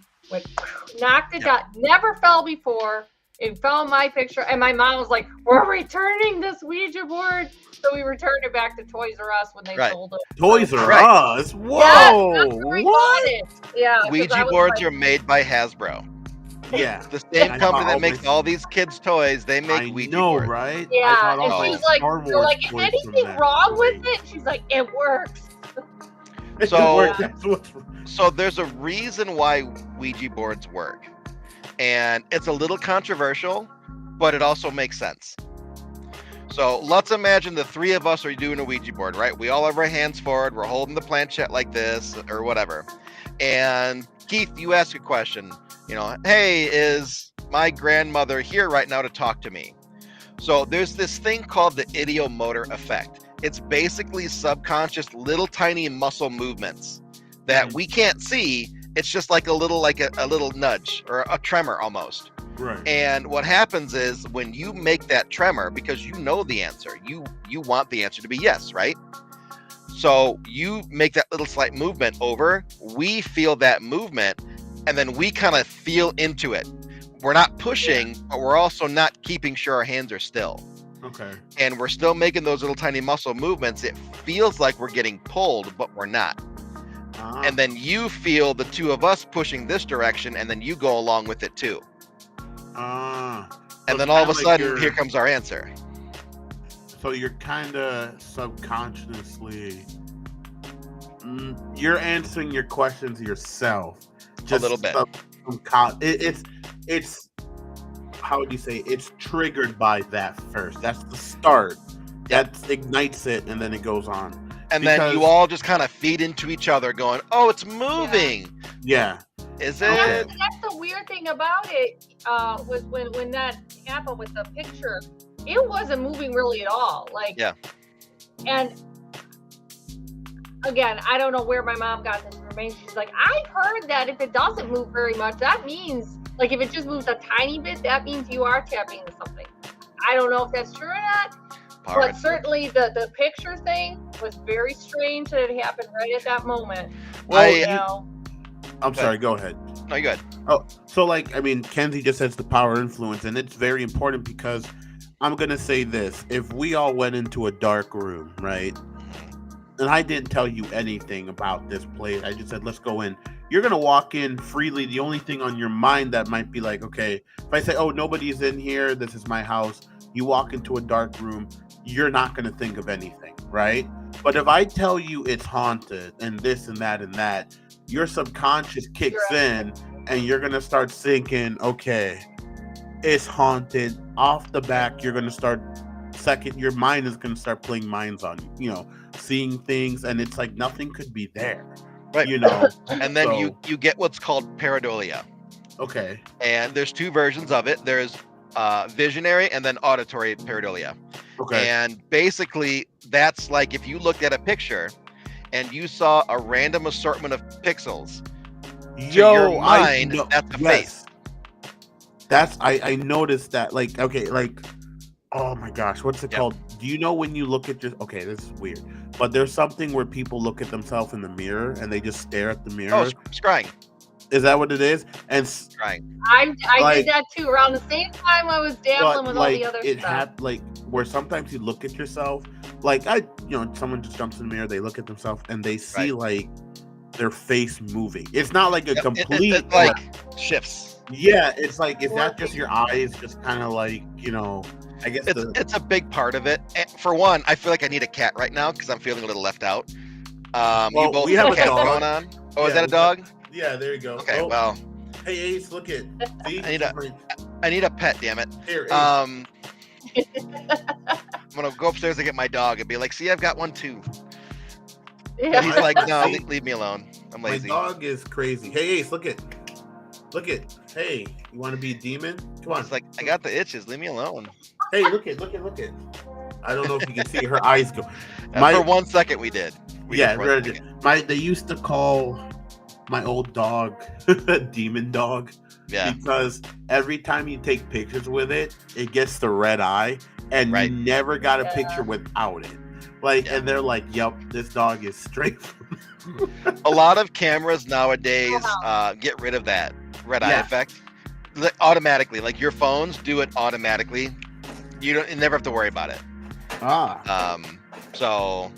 knocked it down. Never fell before. It fell in my picture, and my mom was like, "We're returning this Ouija board." So we returned it back to Toys R Us when they sold it. Toys R Us? Whoa! Yes, that's where we got it. Yeah. Ouija boards are made by Hasbro. Yeah. The same company that makes all these kids' toys, they make Ouija boards. Right? Yeah, and she's like, is anything wrong with it? She's like, it works. So there's a reason why Ouija boards work. And it's a little controversial, but it also makes sense. So let's imagine the three of us are doing a Ouija board, right? We all have our hands forward. We're holding the planchette like this or whatever. And Keith, you ask a question. Hey, is my grandmother here right now to talk to me? So there's this thing called the ideomotor effect. It's basically subconscious little tiny muscle movements that we can't see. It's just like a little nudge or a tremor almost. Right. And what happens is when you make that tremor, because you know the answer, you want the answer to be yes, right? So you make that little slight movement over, we feel that movement, and then we kind of feel into it. We're not pushing, but we're also not keeping sure our hands are still. Okay. And we're still making those little tiny muscle movements. It feels like we're getting pulled, but we're not. And then you feel the two of us pushing this direction, and then you go along with it too. And then all of a sudden, here comes our answer. So you're kind of subconsciously, you're answering your questions yourself. Just a little bit. It's how would you say? It's triggered by that first. That's the start. Yep. That ignites it, and then it goes on. And then you all just kind of feed into each other, going, "Oh, it's moving." Yeah. Is it? That's the weird thing about it. Was when that happened with the picture, it wasn't moving really at all. Like, yeah. And again, I don't know where my mom got this information. She's like, I've heard that if it doesn't move very much, that means, like, if it just moves a tiny bit, that means you are tapping into something. I don't know if that's true or not. But certainly the picture thing was very strange that it happened right at that moment. Well, I'm sorry, go ahead. No, you're good. Oh, so Kenzie just says the power influence, and it's very important because I'm going to say this. If we all went into a dark room, right, and I didn't tell you anything about this place, I just said, let's go in. You're going to walk in freely. The only thing on your mind that might be like, okay, if I say, oh, nobody's in here, this is my house, you walk into a dark room, you're not going to think of anything, right? But if I tell you it's haunted and this and that, your subconscious kicks in and you're going to start thinking, okay, it's haunted. Off the back, you're going to start your mind is going to start playing minds on you, seeing things, and it's like nothing could be there. Right. And then you get what's called pareidolia. Okay. And there's two versions of it. There's visionary and then auditory pareidolia. Okay. And basically, that's like if you looked at a picture and you saw a random assortment of pixels. To your mind, that's a face. That's I noticed that. Like, okay, like, oh my gosh, what's it called? Do you know when you look at your? Okay, this is weird, but there's something where people look at themselves in the mirror and they just stare at the mirror. Oh, scrying. Is that what it is? And scrying. I did that too around the same time I was dabbling with all the other it stuff. Had like where sometimes you look at yourself, like someone just jumps in the mirror, they look at themselves and they see like their face moving. It's not like a complete it like shifts. Yeah, it's like, is that just your eyes just kind of like, I guess it's a big part of it. And for one, I feel like I need a cat right now because I'm feeling a little left out. Well, you both we have a cat dog going on. Oh, is that a dog? Yeah, there you go. Okay, well. Hey, Ace, look at. See? I need a pet, damn it. Here, Ace. I'm gonna go upstairs and get my dog and be like, see, I've got one too. Yeah. But he's like, no, leave me alone. I'm lazy. My dog is crazy. Hey, Ace, look at. Hey, you want to be a demon? Come on. It's like, I got the itches. Leave me alone. Hey, look at. I don't know if you can see her eyes go. For 1 second, we did. They used to call my old dog demon dog. Yeah. Because every time you take pictures with it, it gets the red eye, and you never got a picture without it. And they're like, "Yep, this dog is straight." A lot of cameras nowadays get rid of that red eye effect automatically. Like your phones do it automatically. You never have to worry about it. So.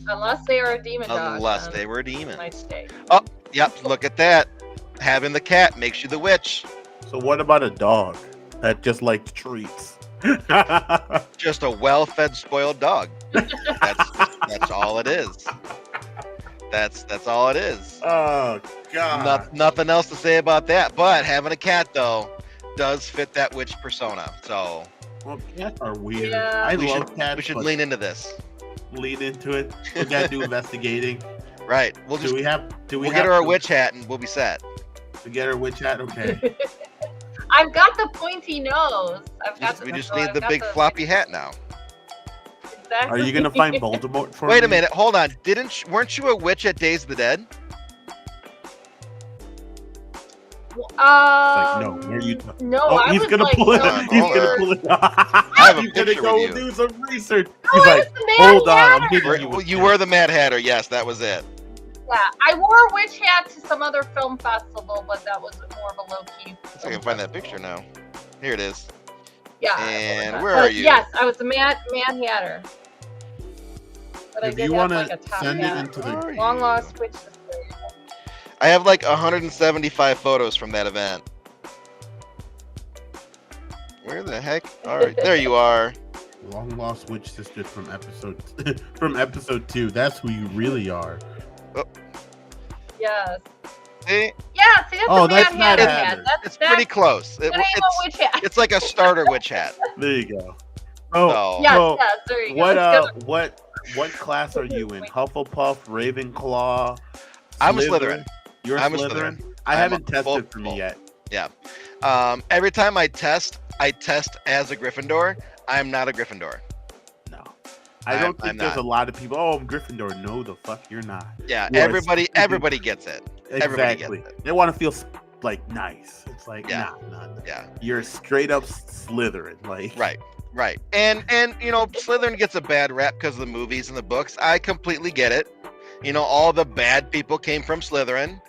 Unless they are a demon dog. Unless they were a demon. Might stay. Oh, yep. Look at that. Having the cat makes you the witch. So what about a dog that just likes treats? Just a well-fed, spoiled dog. That's all it is. That's all it is. Oh God. Nothing else to say about that. But having a cat though does fit that witch persona. So. Well, cats are weird. Yeah. I love cats. We should lean into this. Lean into it. We gotta do investigating. Right. We'll Do we have we'll get her a witch hat and we'll be set. to get her witch hat? Okay. I've got the pointy nose. We just need the big floppy hat now. Exactly. Are you gonna find Voldemort for Wait me? a minute, hold on. Weren't you a witch at Days of the Dead? It's like, no, where are you? No, Oh, I he's was gonna like, pull it. no, He's gonna pull it. have a He's gonna picture go with you. do some research. Oh, He's I like, was the Mad hold on, I'm Hatter. hitting you. Well, with you this. were the Mad Hatter. Yes, that was it. Yeah, I wore a witch hat to some other film festival, but that was more of a low key. Let's see if I can find that picture now. Here it is. Yeah. And but where are you? Yes, I was the Mad Hatter. But I If did you have wanna like a top send it hat. into Where the are Long you? lost witch. I have like 175 photos from that event. Where the heck? All right, there you are. long lost witch sister from episode 2. That's who you really are. Yes. See, Yeah, see, that's Oh, a that's Mad Mad Hatter Hatter. hat. it's pretty close. That ain't a witch hat. It's like a starter witch hat. There you go. Oh, So, Yes, so yes, there you what go. what class are you in? Hufflepuff, Ravenclaw? I'm a Slytherin. You're I'm a Slytherin. Slytherin. I I'm haven't a tested full- for me yet. Yeah. Every time I test as a Gryffindor. I'm not a Gryffindor. No. I don't think there's a lot of people. Oh, I'm Gryffindor. No, the fuck, you're not. Yeah, You are everybody gets it. Everybody gets Exactly. it. They want to feel like nice. It's like, Yeah. nah. Yeah. You're straight up Slytherin. Like, Right. And you know, Slytherin gets a bad rap because of the movies and the books. I completely get it. You know, all the bad people came from Slytherin.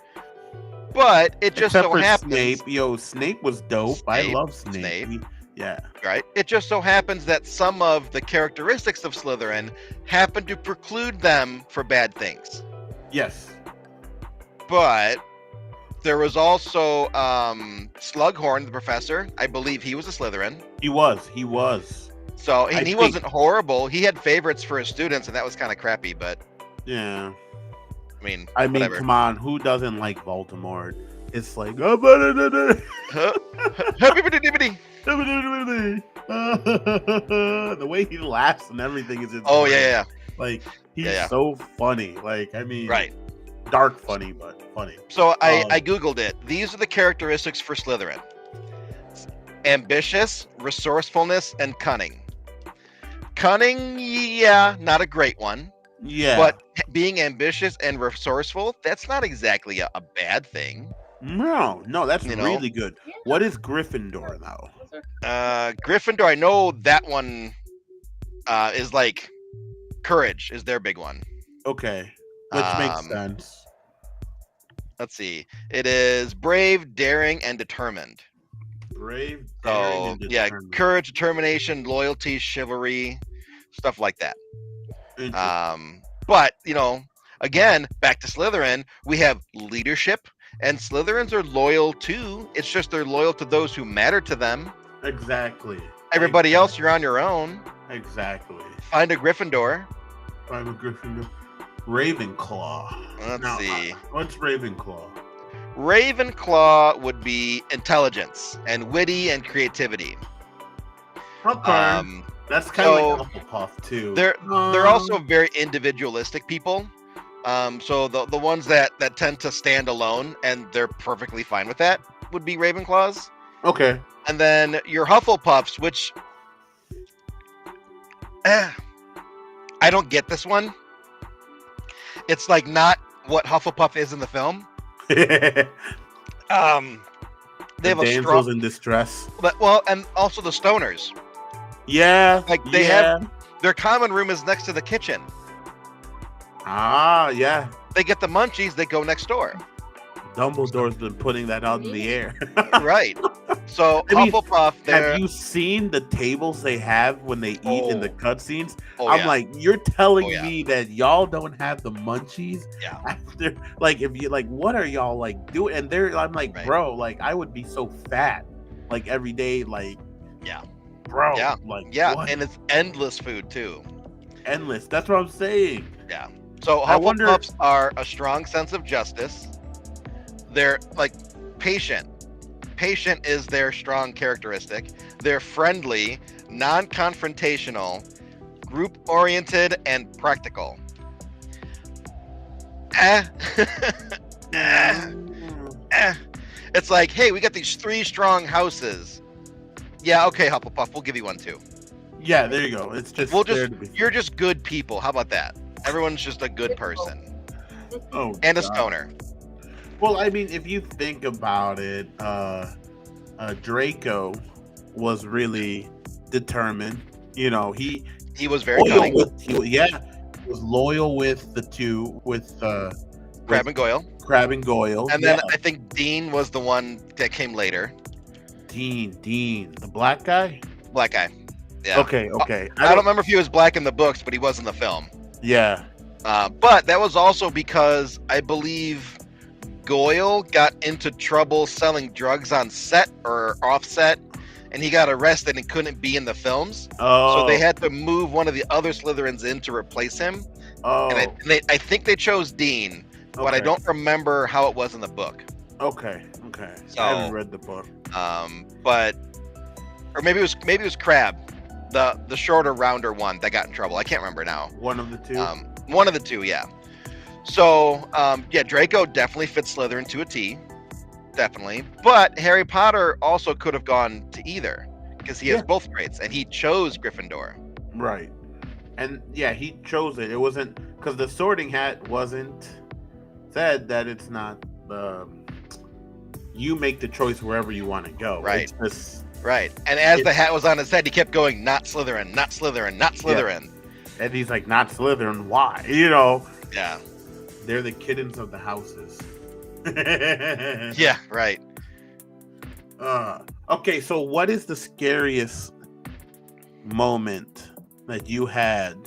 But it just except so for happens, Snape. Yo, Snape was dope. I Snape, love Snape. Snape. Yeah. right? It just so happens that some of the characteristics of Slytherin happen to preclude them for bad things. Yes. But there was also Slughorn, the professor. I believe he was a Slytherin. He was. So I and he think- wasn't horrible. He had favorites for his students, and that was kind of crappy. But Yeah. I mean, I mean, whatever. come on. Who doesn't like Voldemort? It's like, Happy bitty. the way he laughs and everything is. Oh yeah. Like he's Yeah. so funny. Like I mean, Right. dark funny, but funny. So I googled it. These are the characteristics for Slytherin: ambitious, resourcefulness, and cunning. Cunning, yeah, not a great one. Yeah, But being ambitious and resourceful, that's not exactly a bad thing. no, that's You know? really good. Yeah. What is Gryffindor though? Gryffindor, I know that one is like courage is their big one. Okay, which makes Um, sense. Let's see. It is brave, daring, and determined. Brave, daring, So and yeah, determined. courage, determination, loyalty, chivalry, stuff like that. Interesting. But you know, again, back to Slytherin, we have leadership, and Slytherins are loyal too. It's just they're loyal to those who matter to them. Exactly. Everybody else, you're on your own. Exactly. Find a Gryffindor. I'm a Gryffindor. Ravenclaw. Let's Now, see. What's Ravenclaw? Ravenclaw would be intelligence and witty and creativity. Okay. That's kind of so like Hufflepuff too. They're also very individualistic people. So the ones that tend to stand alone and they're perfectly fine with that would be Ravenclaws. okay. And then your Hufflepuffs, which I don't get this one. It's like not what Hufflepuff is in the film. The They have a damsels strong, in distress. but well, and also the stoners. Yeah. Like they have their common room is next to the kitchen. Ah, yeah. They get the munchies, they go next door. Dumbledore's been putting that out in the air. Right. So I mean, Hufflepuff, they're Have you seen the tables they have when they eat in the cutscenes? I'm yeah. like, you're telling Oh, yeah. me that y'all don't have the munchies Yeah. after, like, if you like, what are y'all like doing? And I'm like, Right. bro, like, I would be so fat, like every day, like, Yeah. bro, Yeah. like, Yeah, what? and it's endless food too. Endless. That's what I'm saying. Yeah. So I wonder- Hufflepuffs are a strong sense of justice. They're like patient. Patient is their strong characteristic. They're friendly, non-confrontational, group-oriented, and practical. eh. Eh. It's like, hey, we got these 3 strong houses. Yeah, okay, Hufflepuff, we'll give you one too. Yeah, there you go. It's just you're just good people. How about that? Everyone's just a good person. Oh, and a God. stoner. Well, I mean, if you think about it, Draco was really determined. You know, he was very cunning. He was loyal with the two, with Crabbe and Goyle. Crabbe and Goyle. And then I think Dean was the one that came later. Dean, the black guy? Black guy. Yeah. Okay. I don't remember if he was black in the books, but he was in the film. Yeah. But that was also because I believe Goyle got into trouble selling drugs on set or offset, and he got arrested and couldn't be in the films. Oh. So they had to move one of the other Slytherins in to replace him. Oh. And I think they chose Dean, but I don't remember how it was in the book. Okay. So, I haven't read the book. Or maybe it was Crabbe, the shorter, rounder one that got in trouble. I can't remember now. One of the two. One of the two, yeah. So, Draco definitely fits Slytherin to a T, definitely. But Harry Potter also could have gone to either, because he has both traits, and he chose Gryffindor. Right. And yeah, he chose it. It wasn't because the Sorting Hat wasn't said that it's not. You make the choice wherever you want to go. Right. Right. And as the hat was on his head, he kept going, not Slytherin, not Slytherin, not Slytherin. Yeah. And he's like, not Slytherin. Why? You know. Yeah. They're the kittens of the houses. Yeah. Right. Okay. So, what is the scariest moment that you had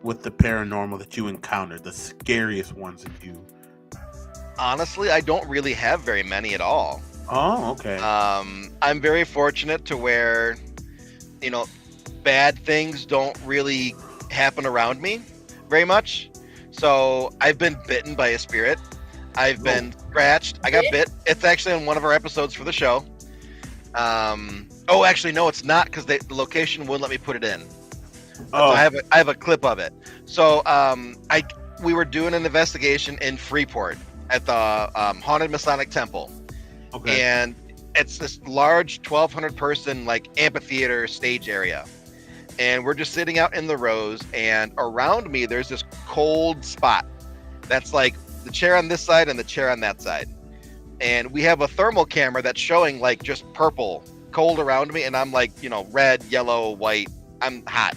with the paranormal that you encountered? The scariest ones that you. Honestly, I don't really have very many at all. Oh, okay. I'm very fortunate to where, bad things don't really happen around me very much. So I've been bitten by a spirit. I've been scratched. I got bit. It's actually in one of our episodes for the show. Actually, no, it's not, because the location wouldn't let me put it in. So I have a clip of it. So we were doing an investigation in Freeport at the Haunted Masonic Temple. Okay. And it's this large 1,200 person amphitheater stage area. And we're just sitting out in the rows, and around me there's this cold spot. That's like the chair on this side and the chair on that side. And we have a thermal camera that's showing just purple, cold around me, and I'm red, yellow, white. I'm hot.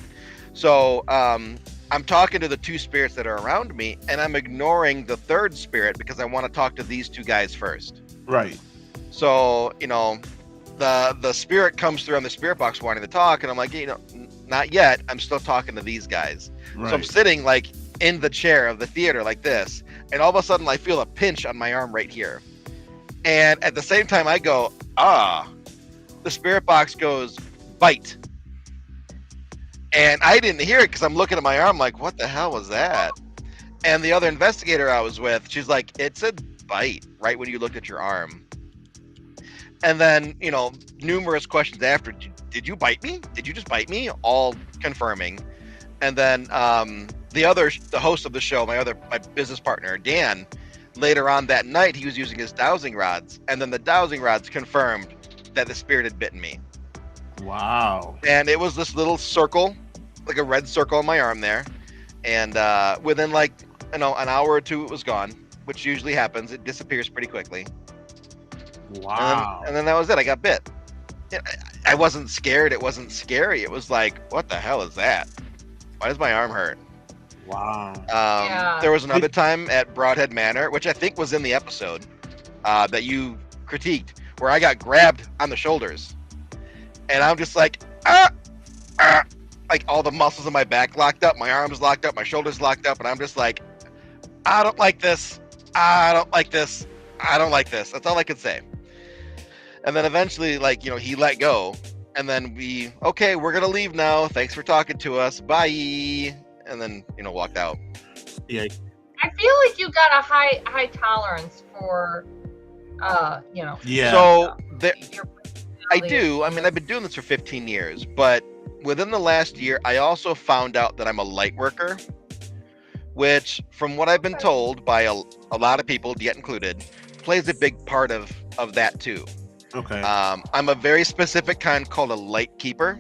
So I'm talking to the 2 spirits that are around me, and I'm ignoring the 3rd spirit because I want to talk to these 2 guys first. Right. So, the spirit comes through on the spirit box wanting to talk, and I'm like, not yet. I'm still talking to these guys. Right. So I'm sitting in the chair of the theater like this, and all of a sudden I feel a pinch on my arm right here. And at the same time I go, the spirit box goes, bite. And I didn't hear it because I'm looking at my arm like, what the hell was that? And the other investigator I was with, she's like, it said bite right when you looked at your arm. And then, numerous questions after, did you bite me? Did you just bite me? All confirming. And then the host of the show, my business partner, Dan, later on that night, he was using his dowsing rods. And then the dowsing rods confirmed that the spirit had bitten me. Wow. And it was this little circle, like a red circle on my arm there. And within an hour or 2, it was gone, which usually happens. It disappears pretty quickly. Wow. And then that was it. I got bit. I wasn't scared. It wasn't scary. It was like, what the hell is that? Why does my arm hurt? Wow. There was another time at Broadhead Manor, which I think was in the episode that you critiqued, where I got grabbed on the shoulders. And I'm just like, like all the muscles in my back locked up, my arms locked up, my shoulders locked up, and I'm just like, I don't like this. I don't like this. I don't like this. That's all I could say. And then eventually, he let go. And then we're going to leave now. Thanks for talking to us. Bye. And then, walked out. Yeah. I feel like you got a high tolerance for, Yeah. So I do. I mean, I've been doing this for 15 years. But within the last year, I also found out that I'm a light worker. which, from what I've been told by a lot of people, yet included, plays a big part of that too. Okay. I'm a very specific kind called a light keeper.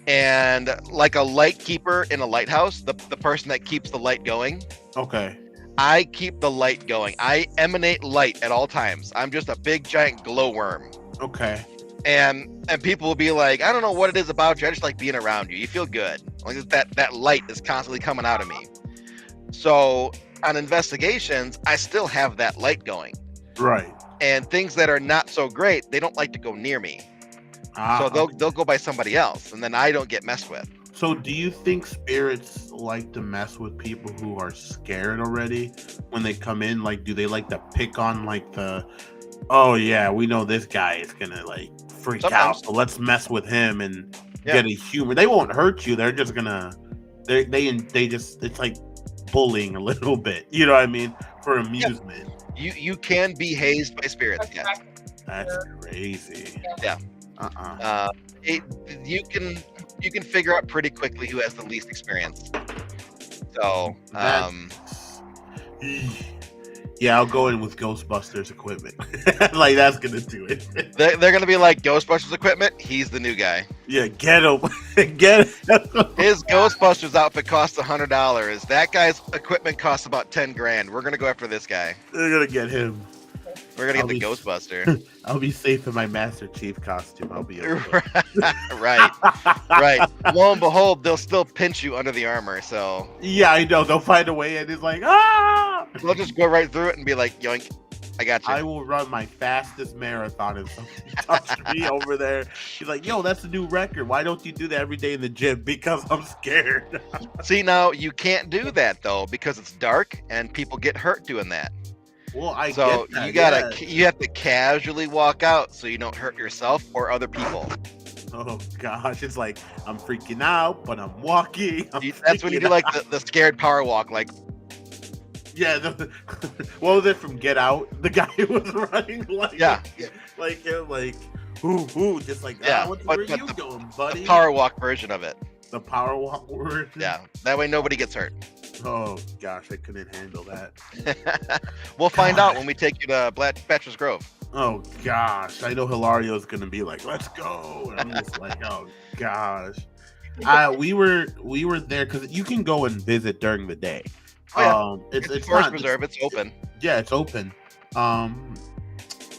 And like a light keeper in a lighthouse, the person that keeps the light going, Okay. I keep the light going. I emanate light at all times. I'm just a big giant glowworm. Okay. And people will be like, I don't know what it is about you. I just like being around you. You feel good. Like that light is constantly coming out of me. So on investigations, I still have that light going. Right. And things that are not so great, they don't like to go near me. So they'll go by somebody else, and then I don't get messed with. So do you think spirits like to mess with people who are scared already when they come in? Like, do they like to pick on like oh yeah, we know this guy is gonna like freak out, so let's mess with him and get a humor. They won't hurt you. They're just gonna they just, it's like bullying a little bit. You know what I mean? For amusement. You can be hazed by spirits. Yeah. That's crazy. Yeah. You can figure out pretty quickly who has the least experience. So, yeah, I'll go in with Ghostbusters equipment. Like, that's gonna do it. They're gonna be like, Ghostbusters equipment. He's the new guy. Yeah, get him. Get him. His Ghostbusters outfit costs $100. That guy's equipment costs about $10,000. We're gonna go after this guy. They're gonna get him. We're gonna get the Ghostbuster. I'll be safe in my Master Chief costume. I'll be okay. right. Lo and behold, they'll still pinch you under the armor. So yeah, I know they'll find a way, and it's like ah. They'll just go right through it and be like, yoink, I got you. I will run my fastest marathon if somebody touches me over there. He's like, yo, that's a new record. Why don't you do that every day in the gym? Because I'm scared. See, now you can't do that though because it's dark and people get hurt doing that. Well, I so get that, you have to casually walk out so you don't hurt yourself or other people. Oh gosh, it's like I'm freaking out, but I'm walking. That's when you do like the scared power walk, like. Yeah, what was it from Get Out? The guy who was running like ooh, just like where are you going, buddy? The power walk version of it. The power walk version. Yeah, that way nobody gets hurt. Oh gosh, I couldn't handle that. We'll find out when we take you to Bachelor's Grove. Oh gosh, I know Hilario's gonna be like, "Let's go," and I'm just like, "Oh gosh." We were there because you can go and visit during the day. Oh, yeah. It's Forest Reserve. It's open. Yeah, it's open.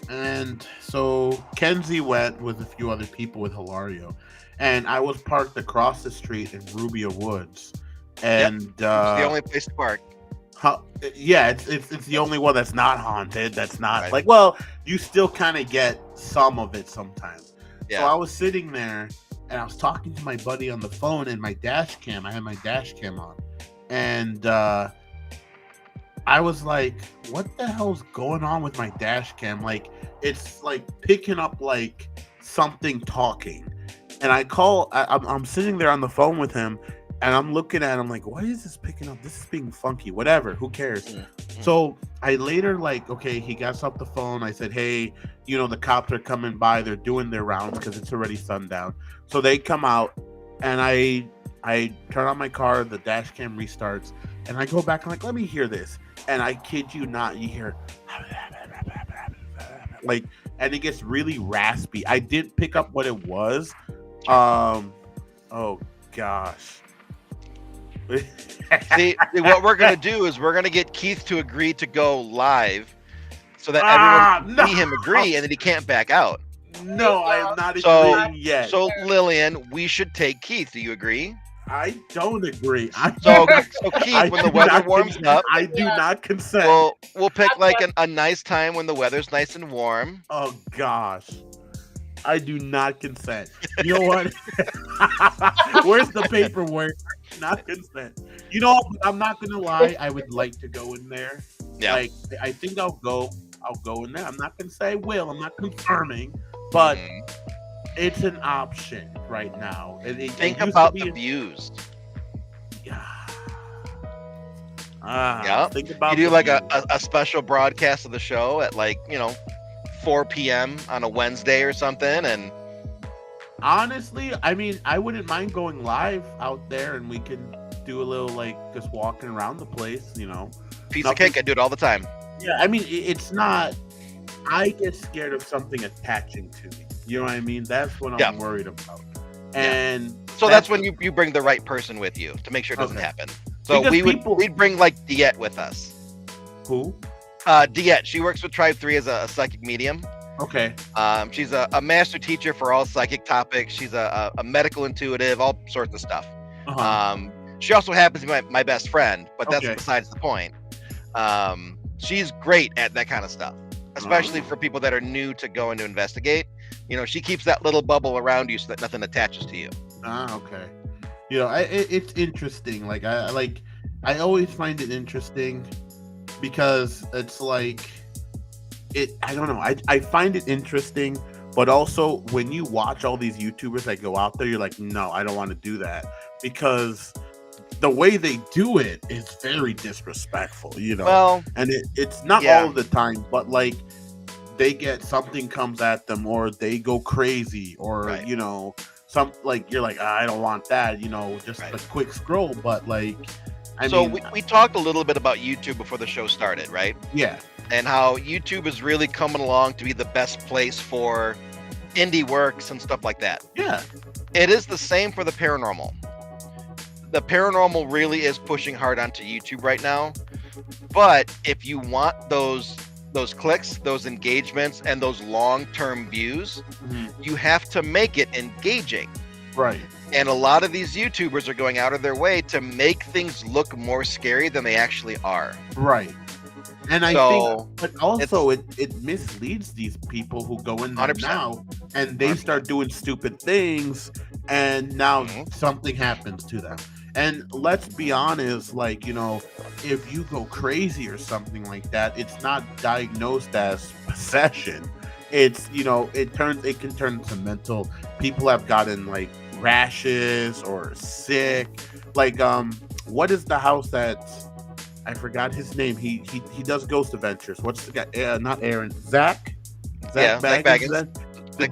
And so Kenzie went with a few other people with Hilario, and I was parked across the street in Rubio Woods. And it's the only place to park. Yeah, it's the only one that's not haunted. That's not like, well, you still kind of get some of it sometimes. Yeah. So I was sitting there and I was talking to my buddy on the phone and my dash cam. I had my dash cam on, and I was like, "What the hell's going on with my dash cam? Like, it's like picking up like something talking." And I'm sitting there on the phone with him. And I'm looking at him like, why is this picking up? This is being funky. Whatever. Who cares? Mm-hmm. So I later he gets off the phone. I said, hey, the cops are coming by. They're doing their rounds because it's already sundown. So they come out and I turn on my car. The dash cam restarts. And I go back and let me hear this. And I kid you not, you hear and it gets really raspy. I didn't pick up what it was. Oh gosh. See, what we're gonna do is we're gonna get Keith to agree to go live, so that everyone can see him agree, and then he can't back out. No, I am not agreeing yet. So Lillian, we should take Keith. Do you agree? I don't agree. So Keith, when the weather warms up, I do not consent. We'll pick like a nice time when the weather's nice and warm. Oh gosh. I do not consent. You know what? Where's the paperwork? Not consent. I'm not gonna lie. I would like to go in there. Yeah. I think I'll go in there. I'm not gonna say I will. I'm not confirming, but it's an option right now. Think about the views. Yeah. Think about you do like a special broadcast of the show at 4 p.m. on a Wednesday or something, and honestly, I mean, I wouldn't mind going live out there, and we can do a little like just walking around the place, you know. Piece Nothing- of cake. I do it all the time. Yeah, I mean, it's not. I get scared of something attaching to me. You know what I mean? That's what I'm worried about. And so that's when you bring the right person with you to make sure it doesn't happen. So Because we'd bring like Diet with us. Who? Diet. She works with Tribe 3 as a psychic medium. Okay. She's a master teacher for all psychic topics. She's a medical intuitive, all sorts of stuff. She also happens to be my best friend, but that's besides the point. She's great at that kind of stuff, especially for people that are new to going to investigate. You know, she keeps that little bubble around you so that nothing attaches to you. Okay. You know, it's interesting. Like I always find it interesting because it's like I don't know. I find it interesting, but also when you watch all these YouTubers that go out there, you're like, no, I don't want to do that because the way they do it is very disrespectful, you know. Well, and it's not all the time, but like they get something comes at them or they go crazy or you know, some like you're like, I don't want that, you know, just a quick scroll, but like I mean, we talked a little bit about YouTube before the show started, right? Yeah. And how YouTube is really coming along to be the best place for indie works and stuff like that. Yeah. It is the same for the paranormal. The paranormal really is pushing hard onto YouTube right now. But if you want those clicks, those engagements, and those long-term views, you have to make it engaging. Right. And a lot of these YouTubers are going out of their way to make things look more scary than they actually are. Right. And I think, but also it misleads these people who go in there 100%. now and they start doing stupid things and now something happens to them. And let's be honest, like, you know, if you go crazy or something like that, it's not diagnosed as possession. It's, you know, it can turn into mental. People have gotten like rashes or sick. Like, what is the house that's, I forgot his name. He does Ghost Adventures. What's the guy? Not Aaron. Zach Baggins. The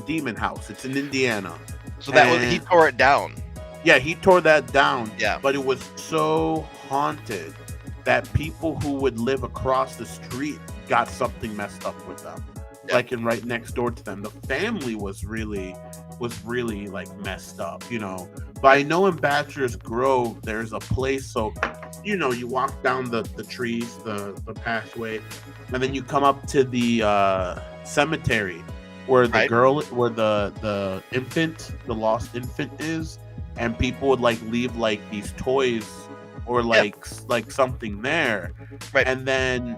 Demon House. It's in Indiana. So he tore it down. Yeah, he tore that down. Yeah. But it was so haunted that people who would live across the street got something messed up with them. Yeah. Like and right next door to them. The family was really like messed up, you know. But I know in Bachelor's Grove there's a place, so you know, you walk down the trees, the pathway, and then you come up to the cemetery where the girl, where the infant, the lost infant is, and people would like leave like these toys or like something there, and then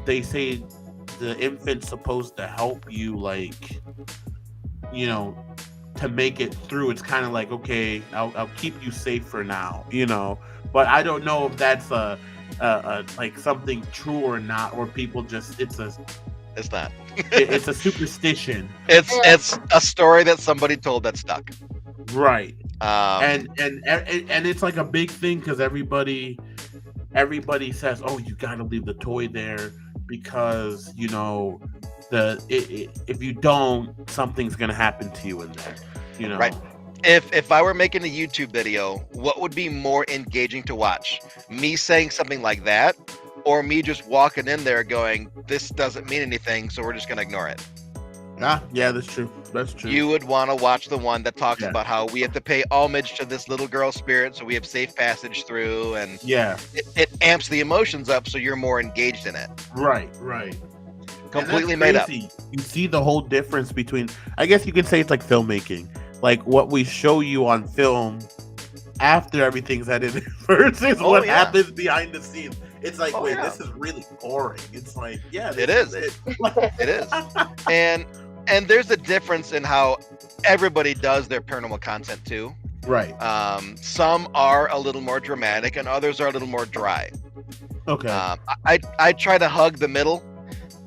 they say the infant's supposed to help you, like, you know, to make it through. It's kind of like, okay, I'll keep you safe for now, you know. But I don't know if that's a like something true or not, or people just it's not. It's a superstition. It's a story that somebody told that stuck. Right. And it's like a big thing because everybody says, oh, you got to leave the toy there because, you know, if you don't, something's gonna happen to you in there, you know. Right. If I were making a YouTube video, what would be more engaging to watch? Me saying something like that, or me just walking in there going, this doesn't mean anything, so we're just gonna ignore it? Yeah, that's true. That's true. You would want to watch the one that talks about how we have to pay homage to this little girl spirit, so we have safe passage through, and it amps the emotions up, so you're more engaged in it. Right. Completely made up. You see the whole difference between, I guess you could say it's like filmmaking, like what we show you on film after everything's edited versus what happens behind the scenes. It's like, this is really boring. It's like, it is. It is. And there's a difference in how everybody does their paranormal content too. Right. Some are a little more dramatic and others are a little more dry. Okay. I try to hug the middle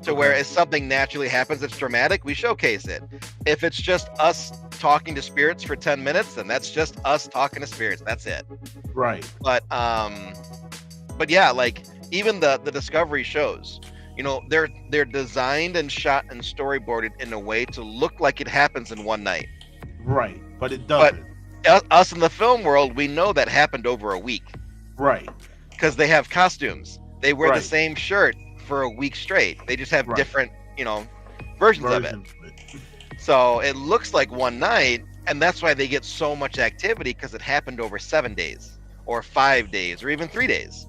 to where if something naturally happens that's dramatic, we showcase it. If it's just us talking to spirits for 10 minutes, then that's just us talking to spirits. That's it. Right. But yeah, like even the Discovery shows, you know, they're designed and shot and storyboarded in a way to look like it happens in one night. Right. But it doesn't. us in the film world, we know that happened over a week Right. because they have costumes. They wear the Right. same shirt for a week straight. They just have Right. different, versions of it. Versions of it. So it looks like one night, and that's why they get so much activity, because it happened over 7 days or 5 days or even 3 days.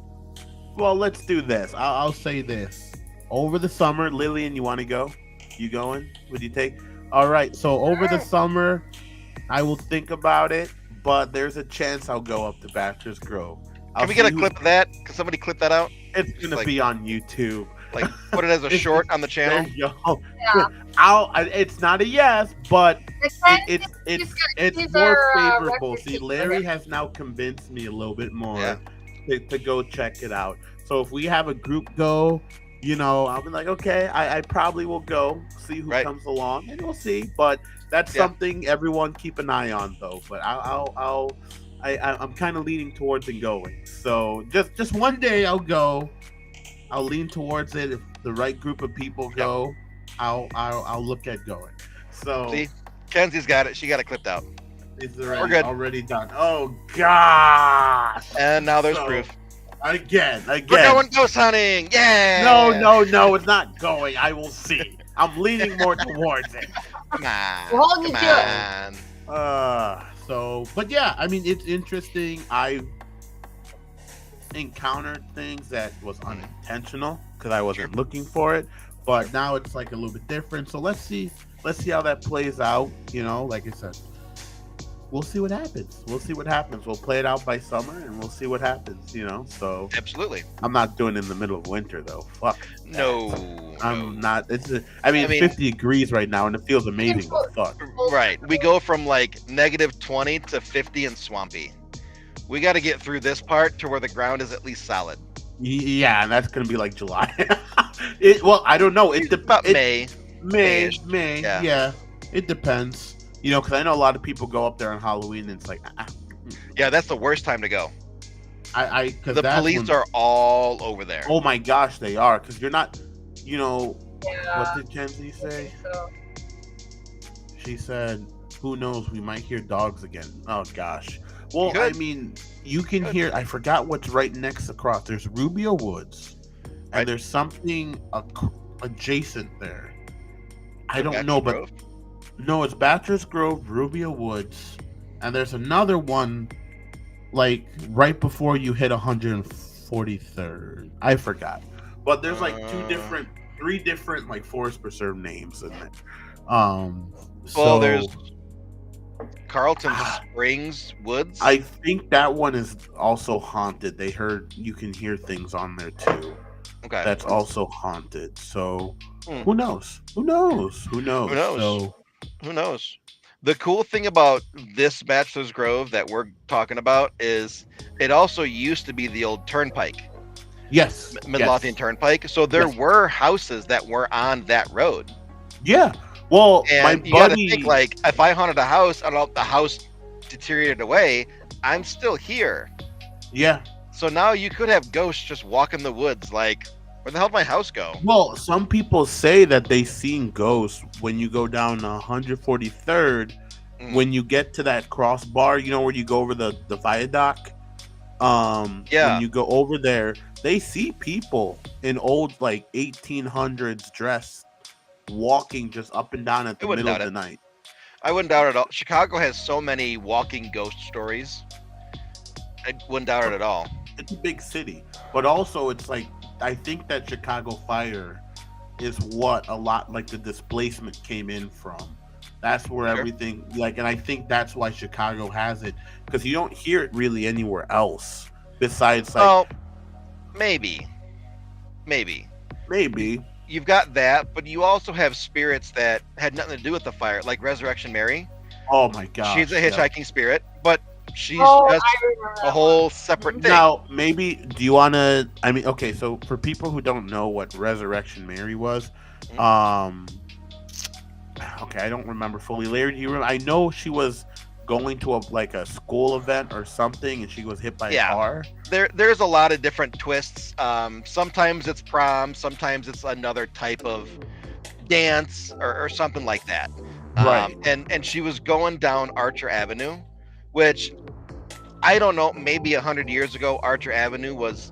Well, let's do this. I'll say this. Over the summer, Lillian, you want to go? You going? Would you take? All right. So over the summer, I will think about it, but there's a chance I'll go up to Bachelor's Grove. Can we get a clip of that? Can somebody clip that out? It's gonna be on YouTube. Like, put it as a short on the channel. There you go. Yeah. It's not a yes, but it's These more are, favorable. records. See, Larry has now convinced me a little bit more Yeah. to go check it out. So if we have a group go, I'll be like, okay, I probably will go see who Right. comes along, and we'll see. But that's something everyone keep an eye on, though. But I'm kind of leaning towards it going. So just one day I'll go. I'll lean towards it. If the right group of people go, I'll look at going. So See, Kenzie's got it. She got it clipped out. it's We're good. already done. Oh gosh! And now there's So, proof. Again. We're going ghost hunting. Yeah. No, it's not going. I will see. I'm leaning more towards it. Come on. We're holding you Come to it. on. But yeah, I mean, it's interesting. I've encountered things that was unintentional because I wasn't looking for it, but now it's like a little bit different. So let's see how that plays out. Like I said, we'll see what happens. We'll play it out by summer, and we'll see what happens. So Absolutely. I'm not doing it in the middle of winter though. Fuck. No. I'm not. It's 50 degrees right now, and it feels amazing. But fuck. Right. We go from like -20 to 50 and swampy. We got to get through this part to where the ground is at least solid. Yeah, and that's gonna be like July. I don't know. It About depends. May. May. Yeah. Yeah. It depends. Because I know a lot of people go up there on Halloween, and it's like, Yeah, that's the worst time to go. because The police are all over there. Oh my gosh, they are. Because you're not. Yeah. What did Kenzie say? So, She said, "Who knows? We might hear dogs again." Oh gosh. Well, Good. I mean, you can hear. I forgot what's right next across. There's Rubio Woods, and Right. there's something adjacent there. I don't Bachelor's know, but Grove? no, it's Bachelor's Grove, Rubio Woods, and there's another one, like right before you hit 143rd. I forgot, but there's like three different like forest preserve names in it. Well, there's Carlton Springs Woods. I think that one is also haunted. They heard you can hear things on there too. Okay. That's also haunted. So Hmm. who knows? Who knows? Who knows? So Who knows? The cool thing about this Bachelor's Grove that we're talking about is it also used to be the old turnpike, yes, Midlothian Turnpike. So there Yes. were houses that were on that road. Yeah. Well, And my you gotta buddy. think, like, if I haunted a house and the house deteriorated away, I'm still here. Yeah. So now you could have ghosts just walking the woods. Like, where the hell did my house go? Well, some people say that they seen ghosts when you go down 143rd. Mm. When you get to that crossbar, where you go over the viaduct. Yeah. When you go over there, they see people in old like 1800s dress walking just up and down at the I wouldn't middle of doubt the it. night. I wouldn't doubt it at all. Chicago has so many walking ghost stories. I wouldn't doubt it at all. It's a big city, but also it's like I think that Chicago fire is what a lot like the displacement came in from. That's where Sure. everything and I think that's why Chicago has it, because you don't hear it really anywhere else besides like Well, maybe. maybe. You've got that, but you also have spirits that had nothing to do with the fire, like Resurrection Mary. Oh my god. She's a hitchhiking spirit, but she's oh, just I remember a that whole separate thing. Now, maybe do you want to? I mean, okay. So for people who don't know what Resurrection Mary was, okay, I don't remember fully. Larry, do you remember? I know she was going to a school event or something, and she was hit by a car. There's a lot of different twists. Sometimes it's prom, sometimes it's another type of dance or something like that. Right. And she was going down Archer Avenue, which I don't know, maybe 100 years ago, Archer Avenue was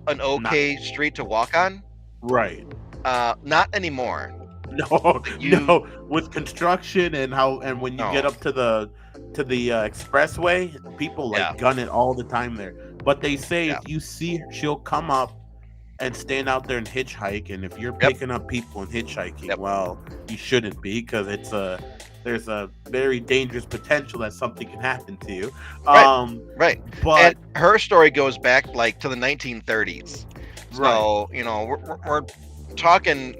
an okay street to walk on. Right. Not anymore. No, no. With construction and when you get up to the expressway, people gun it all the time there. But they say if you see her, she'll come up and stand out there and hitchhike. And if you're picking up people and hitchhiking, well, you shouldn't be, because there's a very dangerous potential that something can happen to you. Right. But and her story goes back like to the 1930s. So, we're talking,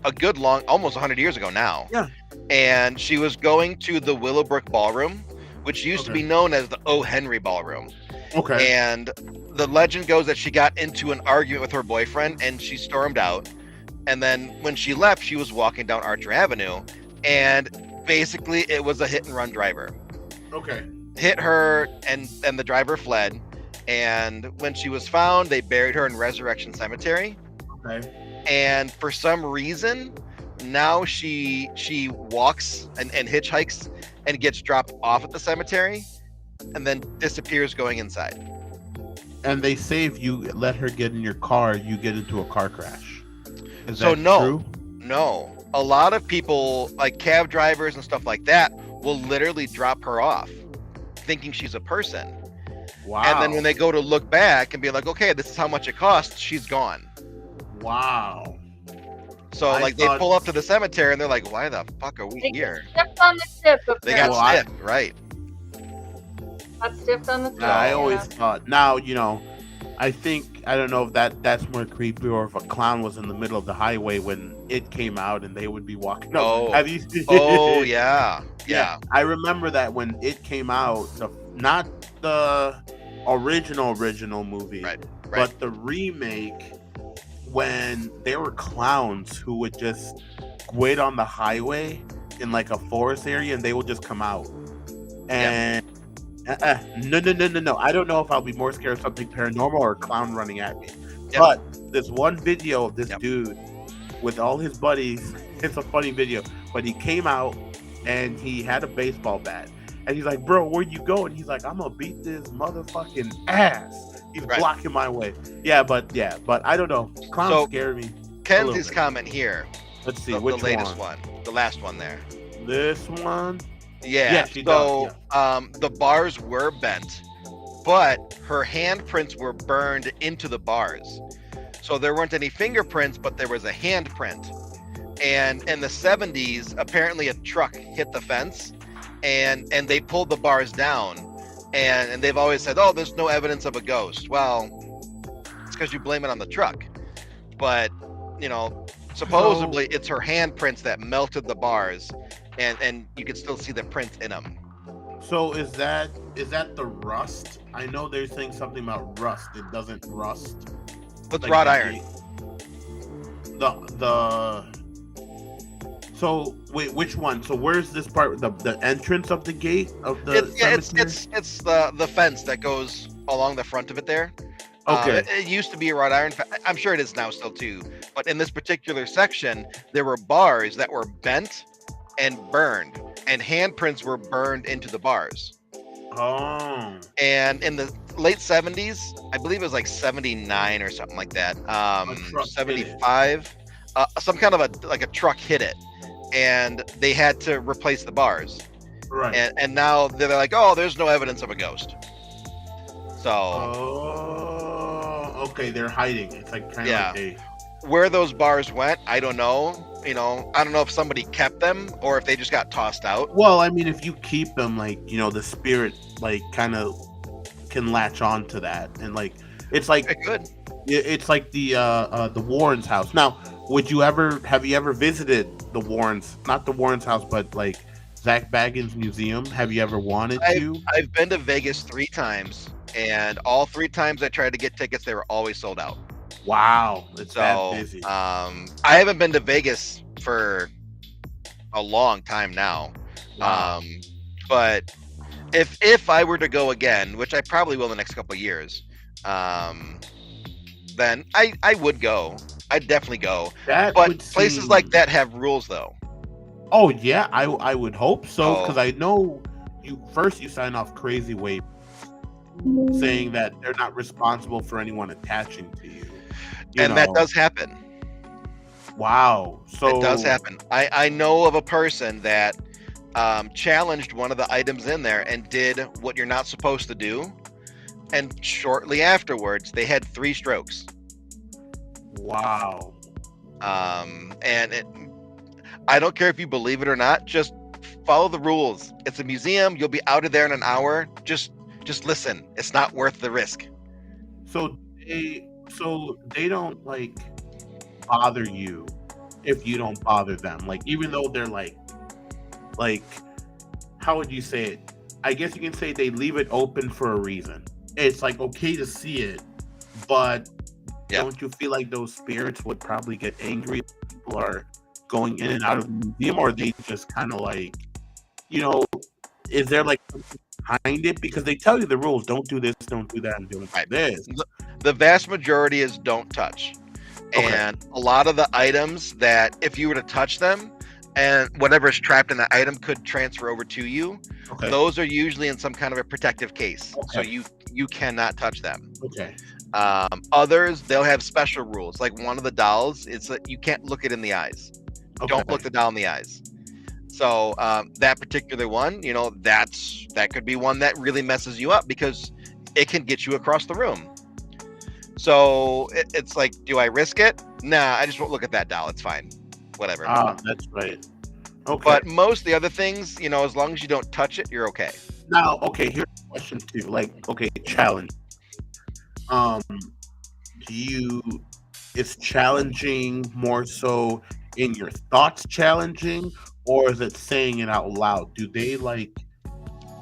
a good almost 100 years ago now. Yeah. And she was going to the Willowbrook Ballroom, which used to be known as the O. Henry Ballroom. Okay. And the legend goes that she got into an argument with her boyfriend and she stormed out. And then when she left, she was walking down Archer Avenue, and basically it was a hit and run driver. Okay. Hit her, and the driver fled. And when she was found, they buried her in Resurrection Cemetery. Okay. And for some reason, now she walks and hitchhikes and gets dropped off at the cemetery and then disappears going inside. And they say if you let her get in your car, you get into a car crash. Is that true? No. A lot of people, like cab drivers and stuff like that, will literally drop her off thinking she's a person. Wow. And then when they go to look back and be like, okay, this is how much it costs, she's gone. Wow. So they pull up to the cemetery and they're like, why the fuck are we here? Stiffed on the tip. They got stiffed, right. Got stiffed on the tip. I always thought, now, I think, I don't know if that's more creepy, or if a clown was in the middle of the highway when it came out and they would be walking. Have you seen? Oh, yeah. I remember that when it came out, not the original movie, right. but the remake, when there were clowns who would just wait on the highway in like a forest area and they would just come out. And no. I don't know if I'll be more scared of something paranormal or a clown running at me. But there's one video of this dude with all his buddies. It's a funny video, but he came out and he had a baseball bat. And he's like, bro, where you going? He's like, I'm gonna beat this motherfucking ass. He's blocking my way. But I don't know. Clowns scare me. Kenzie's comment here. Let's see, the latest one? The last one there. This one? Yeah. The bars were bent, but her handprints were burned into the bars. So there weren't any fingerprints, but there was a handprint. And in the 70s, apparently a truck hit the fence and they pulled the bars down. And they've always said, oh, there's no evidence of a ghost. Well, it's because you blame it on the truck. But, supposedly it's her handprints that melted the bars, and you can still see the prints in them. So is that the rust? I know they're saying something about rust. It doesn't rust. What's wrought iron? So wait, which one? So where's this part? The entrance of the gate of the cemetery? It's the fence that goes along the front of it there. Okay. It used to be a wrought iron. I'm sure it is now still too. But in this particular section, there were bars that were bent and burned, and handprints were burned into the bars. Oh. And in the late 70s, I believe it was like 79 or something like that. 75. Some kind of a truck hit it, and they had to replace the bars. Right. And now they're like, oh, there's no evidence of a ghost. So. Oh, okay. They're hiding. It's like kind of like where those bars went, I don't know. I don't know if somebody kept them or if they just got tossed out. Well, I mean, if you keep them, like, the spirit, like, kind of can latch on to that, and like, it's like good. It's like the Warrens' house. Now, have you ever visited the Warrens? Not the Warrens' house, but like Zach Bagans' museum. Have you ever wanted to? I've been to Vegas 3 times, and all 3 times I tried to get tickets, they were always sold out. Wow, it's that busy. I haven't been to Vegas for a long time now. Wow. But if I were to go again, which I probably will in the next couple of years, then I would go. I'd definitely go. But places like that have rules, though. Oh yeah, I would hope so, because I know you sign off crazy way saying that they're not responsible for anyone attaching to you. And that does happen. Wow. So it does happen. I know of a person that challenged one of the items in there and did what you're not supposed to do. And shortly afterwards, they had 3 strokes. Wow. I don't care if you believe it or not, just follow the rules. It's a museum. You'll be out of there in an hour. Just listen. It's not worth the risk. So they don't like bother you if you don't bother them. Like, even though they're like how would you say it? I guess you can say they leave it open for a reason. It's like okay to see it, but don't you feel like those spirits would probably get angry if people are going in and out of the museum, or they just kind of like, is there like something behind it? Because they tell you the rules: don't do this, don't do that, and don't do this. The vast majority is don't touch. Okay. And a lot of the items that if you were to touch them and whatever is trapped in the item could transfer over to you, those are usually in some kind of a protective case. So you cannot touch them. Okay. Others, they'll have special rules. Like one of the dolls, it's that you can't look it in the eyes. Don't look the doll in the eyes. So that particular one, that could be one that really messes you up because it can get you across the room. So it's like, do I risk it? Nah, I just won't look at that doll. It's fine. Whatever. That's right. Okay. But most of the other things, as long as you don't touch it, you're okay. Now, here's a question too. Like, challenge. Is challenging more so in your thoughts challenging, or is it saying it out loud? Do they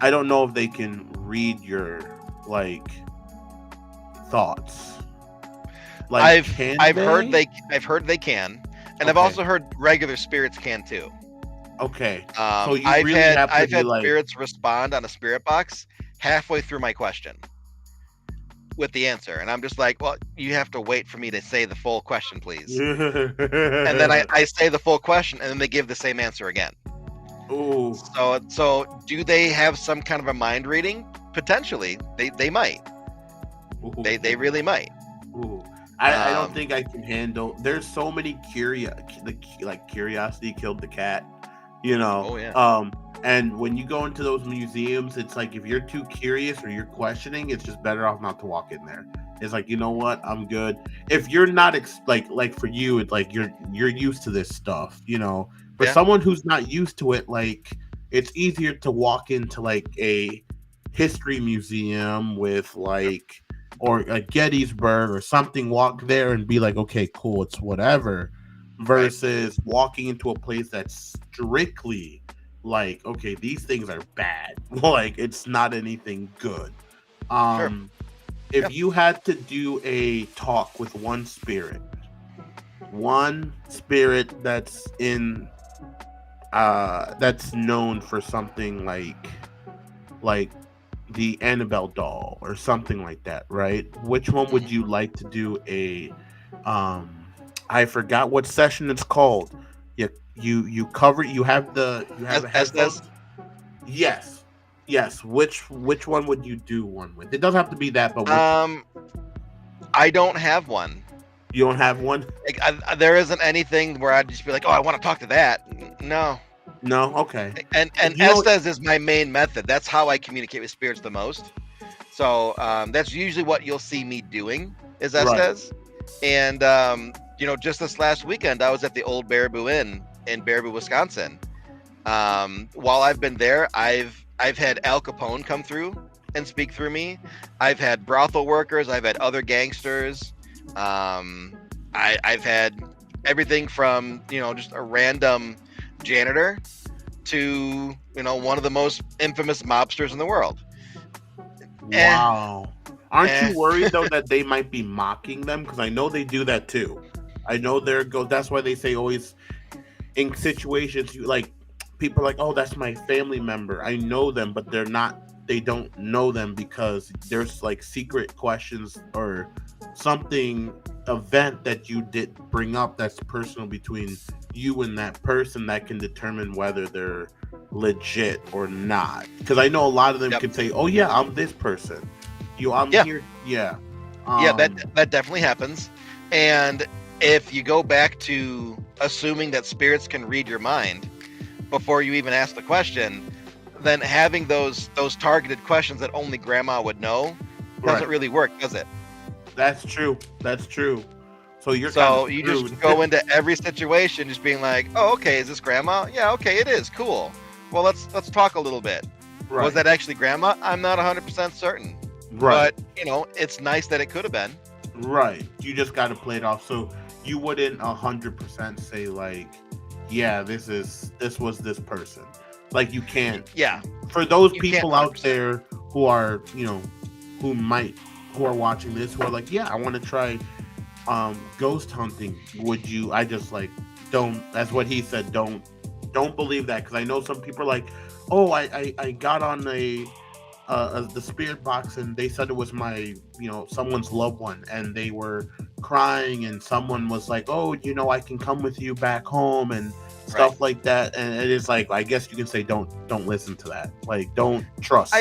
I don't know if they can read your thoughts. I've heard they can, and I've also heard regular spirits can too. Okay. So I've had spirits respond on a spirit box halfway through my question with the answer, and I'm just like, well, you have to wait for me to say the full question, please. And then I say the full question, and then they give the same answer again. Ooh. So do they have some kind of a mind reading? Potentially, they might. Ooh. They really might. Ooh. I don't think I can handle. There's so many curiosity killed the cat, Oh yeah. And when you go into those museums, it's like if you're too curious or you're questioning, it's just better off not to walk in there. It's like, you know what, I'm good. If you're not like for you, it's like you're used to this stuff, For someone who's not used to it, it's easier to walk into a history museum with or Gettysburg or something, walk there and be like, okay, cool, it's whatever, versus walking into a place that's strictly okay, these things are bad. It's not anything good. If you had to do a talk with one spirit that's in that's known for something like the Annabelle doll or something like that, right? Which one would you like to do a I forgot what session it's called. You cover, you have headphones? Yes. Which one would you do one with? It doesn't have to be that, but I don't have one. You don't have one? There isn't anything where I'd just be like, oh, I want to talk to that. No. Okay. And Estes is my main method. That's how I communicate with spirits the most. So that's usually what you'll see me doing is Estes. Right. And just this last weekend, I was at the old Baraboo Inn in Baraboo, Wisconsin. While I've been there, I've had Al Capone come through and speak through me. I've had brothel workers. I've had other gangsters. I've had everything from just a random janitor to one of the most infamous mobsters in the world. Wow. Aren't you worried though that they might be mocking them? Because I know they do that too. I know that's why they say always in situations people are like, oh, that's my family member. I know them, but they don't know them because there's secret questions or something event that you did bring up that's personal between you and that person that can determine whether they're legit or not. Because I know a lot of them Yep. can say, "Oh yeah, I'm this person." I'm Yeah. here. Yeah. Yeah, that definitely happens. And if you go back to assuming that spirits can read your mind before you even ask the question, then having those targeted questions that only grandma would know doesn't Right. really work, does it? That's true. That's true. So you're kind of So you screwed. just go into every situation just being like, "Oh, okay, is this grandma? Yeah, okay, it is. Cool. Well, let's talk a little bit. Was Right. that actually grandma? I'm not 100% certain, Right. but it's nice that it could have been." Right. You just got to play it off. So you wouldn't 100% say like, yeah, this was this person. Like you can't. Yeah, For those you can't people out 100%. there who are, who are watching this, who are like, yeah, I want to try ghost hunting. Would you? I just like don't. That's what he said. Don't believe that, because I know some people are like, oh, I got on the spirit box and they said it was my someone's loved one, and they were crying, and someone was like, oh, I can come with you back home and Right. stuff like that. And it is like, I guess you can say don't listen to that. Like, don't trust.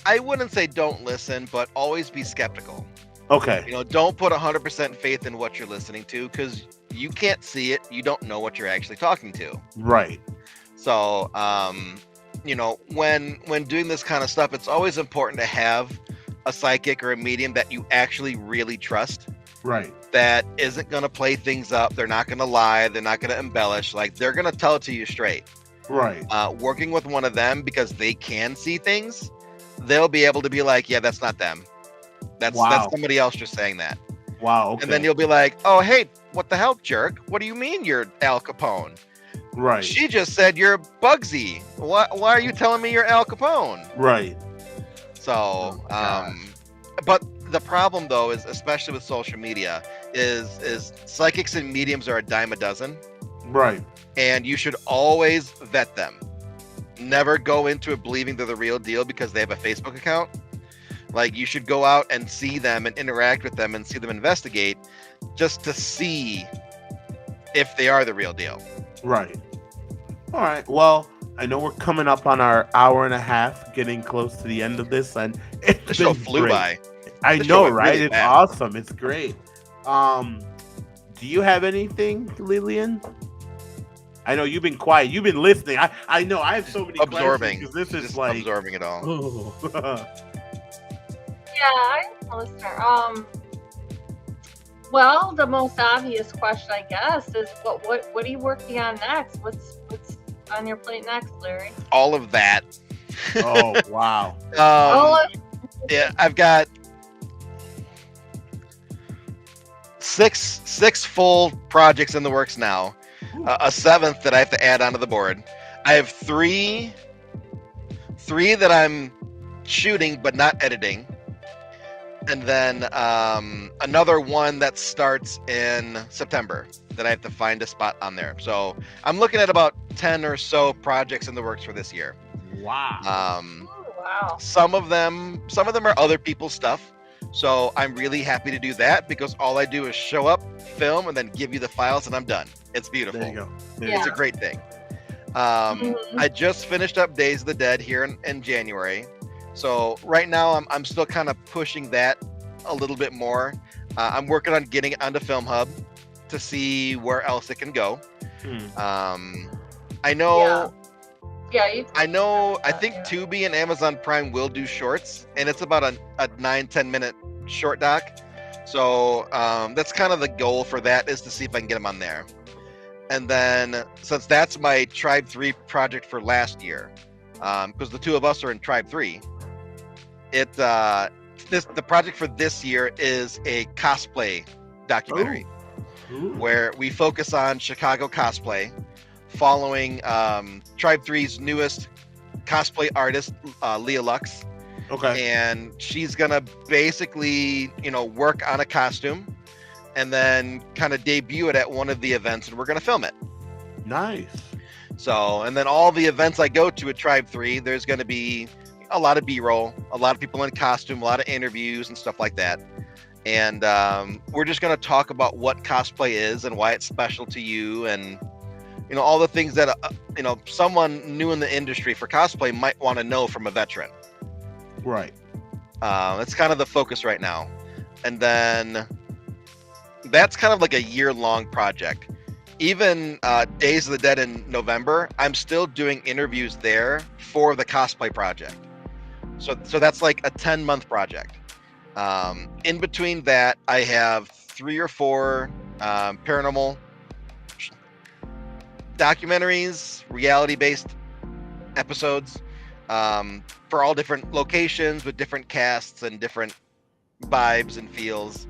I wouldn't say don't listen, but always be skeptical. Okay. Don't put 100% faith in what you're listening to, because you can't see it. You don't know what you're actually talking to. Right. So, when doing this kind of stuff, it's always important to have a psychic or a medium that you actually really trust. Right. That isn't going to play things up. They're not going to lie. They're not going to embellish. Like, they're going to tell it to you straight. Right. Working with one of them, because they can see things, they'll be able to be like, yeah, that's not them. That's somebody else just saying that. Wow. Okay. And then you'll be like, oh, hey, what the hell, jerk? What do you mean you're Al Capone? Right. She just said you're Bugsy. Why are you telling me you're Al Capone? Right. So, but the problem though is, especially with social media, is psychics and mediums are a dime a dozen. Right. And you should always vet them. Never go into it believing they're the real deal because they have a Facebook account. Like, you should go out and see them and interact with them and see them investigate, just to see if they are the real deal. Right. All right. Well, I know we're coming up on our hour and a half, getting close to the end of this, and The show flew by. I The show know, went right? really It's fast. awesome. It's great. Do you have anything, Lillian? I know you've been quiet. You've been listening. I know. I have so many Absorbing. questions, 'cause this is Just like absorbing it all. Yeah, I'm a listener. Well, the most obvious question, I guess, is what are you working on next? What's on your plate next, Larry? All of that. Oh wow. Yeah, I've got six full projects in the works now. A seventh that I have to add onto the board. I have three that I'm shooting but not editing, and then another one that starts in September that I have to find a spot on there. So I'm looking at about 10 or so projects in the works for this year. Wow. Wow. Some of them are other people's stuff. So I'm really happy to do that, because all I do is show up, film, and then give you the files, and I'm done. It's beautiful. There you go. It's a great thing. I just finished up Days of the Dead here in January. So right now I'm still kind of pushing that a little bit more. I'm working on getting it onto Film Hub to see where else it can go. I know. Yeah. I think Tubi and Amazon Prime will do shorts, and it's about a 9-10 minute short doc. So that's kind of the goal for that, is to see if I can get them on there. And then, since that's my Tribe 3 project for last year, because the two of us are in Tribe 3, the project for this year is a cosplay documentary. Ooh. Where we focus on Chicago cosplay, following Tribe 3's newest cosplay artist, Leah Lux. Okay. And she's gonna basically, work on a costume and then kind of debut it at one of the events, and we're gonna film it. Nice. So, and then all the events I go to at Tribe 3, there's gonna be a lot of B-roll, a lot of people in costume, a lot of interviews and stuff like that. And we're just gonna talk about what cosplay is and why it's special to you, and all the things that someone new in the industry for cosplay might want to know from a veteran. Right. That's kind of the focus right now. And then that's kind of like a year-long project. Even Days of the Dead in November, I'm still doing interviews there for the cosplay project. So that's like a 10-month project. In between that, I have 3 or 4 paranormal documentaries, reality-based episodes, for all different locations with different casts and different vibes and feels.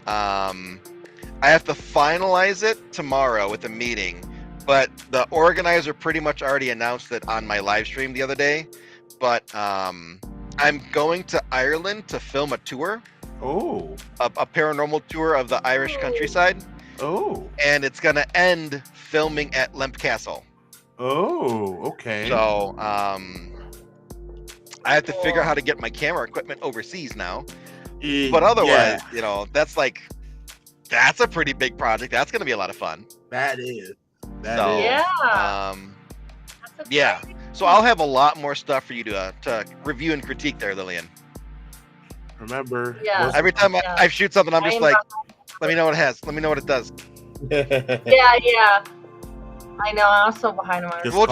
I have to finalize it tomorrow with a meeting, but the organizer pretty much already announced it on my live stream the other day. But I'm going to Ireland to film a tour. Oh. A paranormal tour of the Irish countryside. Oh. And it's gonna end filming at Lemp Castle. Oh, okay. So I have to figure out how to get my camera equipment overseas now. But otherwise, that's a pretty big project. That's gonna be a lot of fun. That is. Yeah. Yeah. So I'll have a lot more stuff for you to review and critique there, Lillian. Remember, every time I shoot something, I'm just like, let me know what it has. Let me know what it does. Yeah. I know. I'm so behind on We'll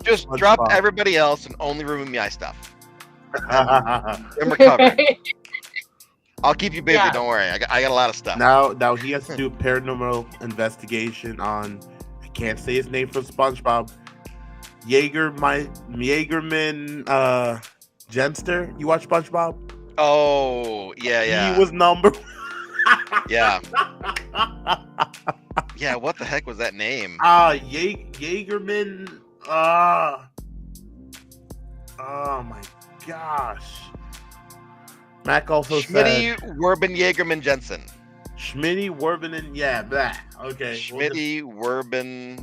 just drop everybody else and only remove my stuff. And we're covered. I'll keep you busy. Don't worry. I got a lot of stuff. Now he has to do paranormal investigation on. I can't say his name from SpongeBob. Jaegerman Jenster. You watch SpongeBob? Oh, yeah. He was number. Yeah. Yeah, what the heck was that name? Jaegerman. Oh my gosh. Mac also Schmitty Werben Jaegerman Jensen. Schmitty Werben and that. Okay. Schmitty Werben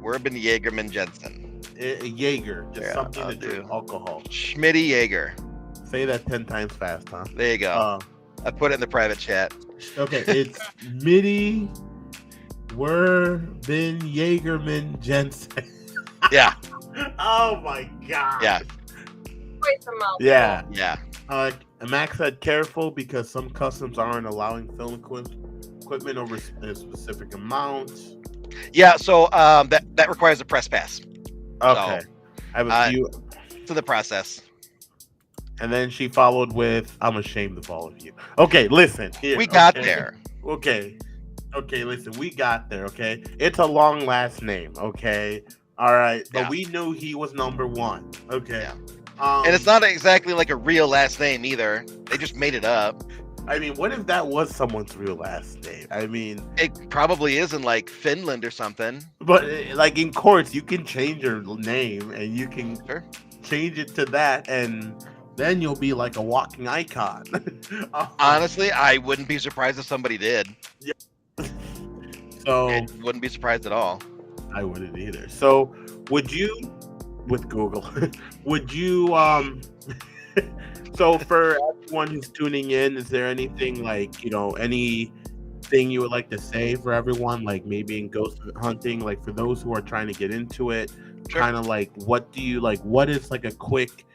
Jaegerman Jensen. Jaeger, just something to do. Alcohol. Schmitty Jaeger. Say that 10 times fast, huh? There you go. I put it in the private chat. Okay, it's Schmitty Werben Jaegerman Jensen. Yeah. Oh my god. Yeah. Yeah. Max said careful because some customs aren't allowing film equipment over a specific amount. Yeah, so that requires a press pass. Okay. So, I have a few to the process. And then she followed with, I'm ashamed of all of you. Okay, listen. Here, we got there. Okay, listen. We got there, okay? It's a long last name, okay? All right. But we knew he was number 1. Okay. Yeah. And it's not exactly like a real last name either. They just made it up. I mean, what if that was someone's real last name? I mean, it probably is in like Finland or something. But like in courts, you can change your name and you can change it to that, and then you'll be like a walking icon. Honestly, I wouldn't be surprised if somebody did. Yeah. So I wouldn't be surprised at all. I wouldn't either. So would you, with Google, would you so for everyone who's tuning in, is there anything like, anything you would like to say for everyone, like maybe in ghost hunting, like for those who are trying to get into it, kind of like, what is like a quick,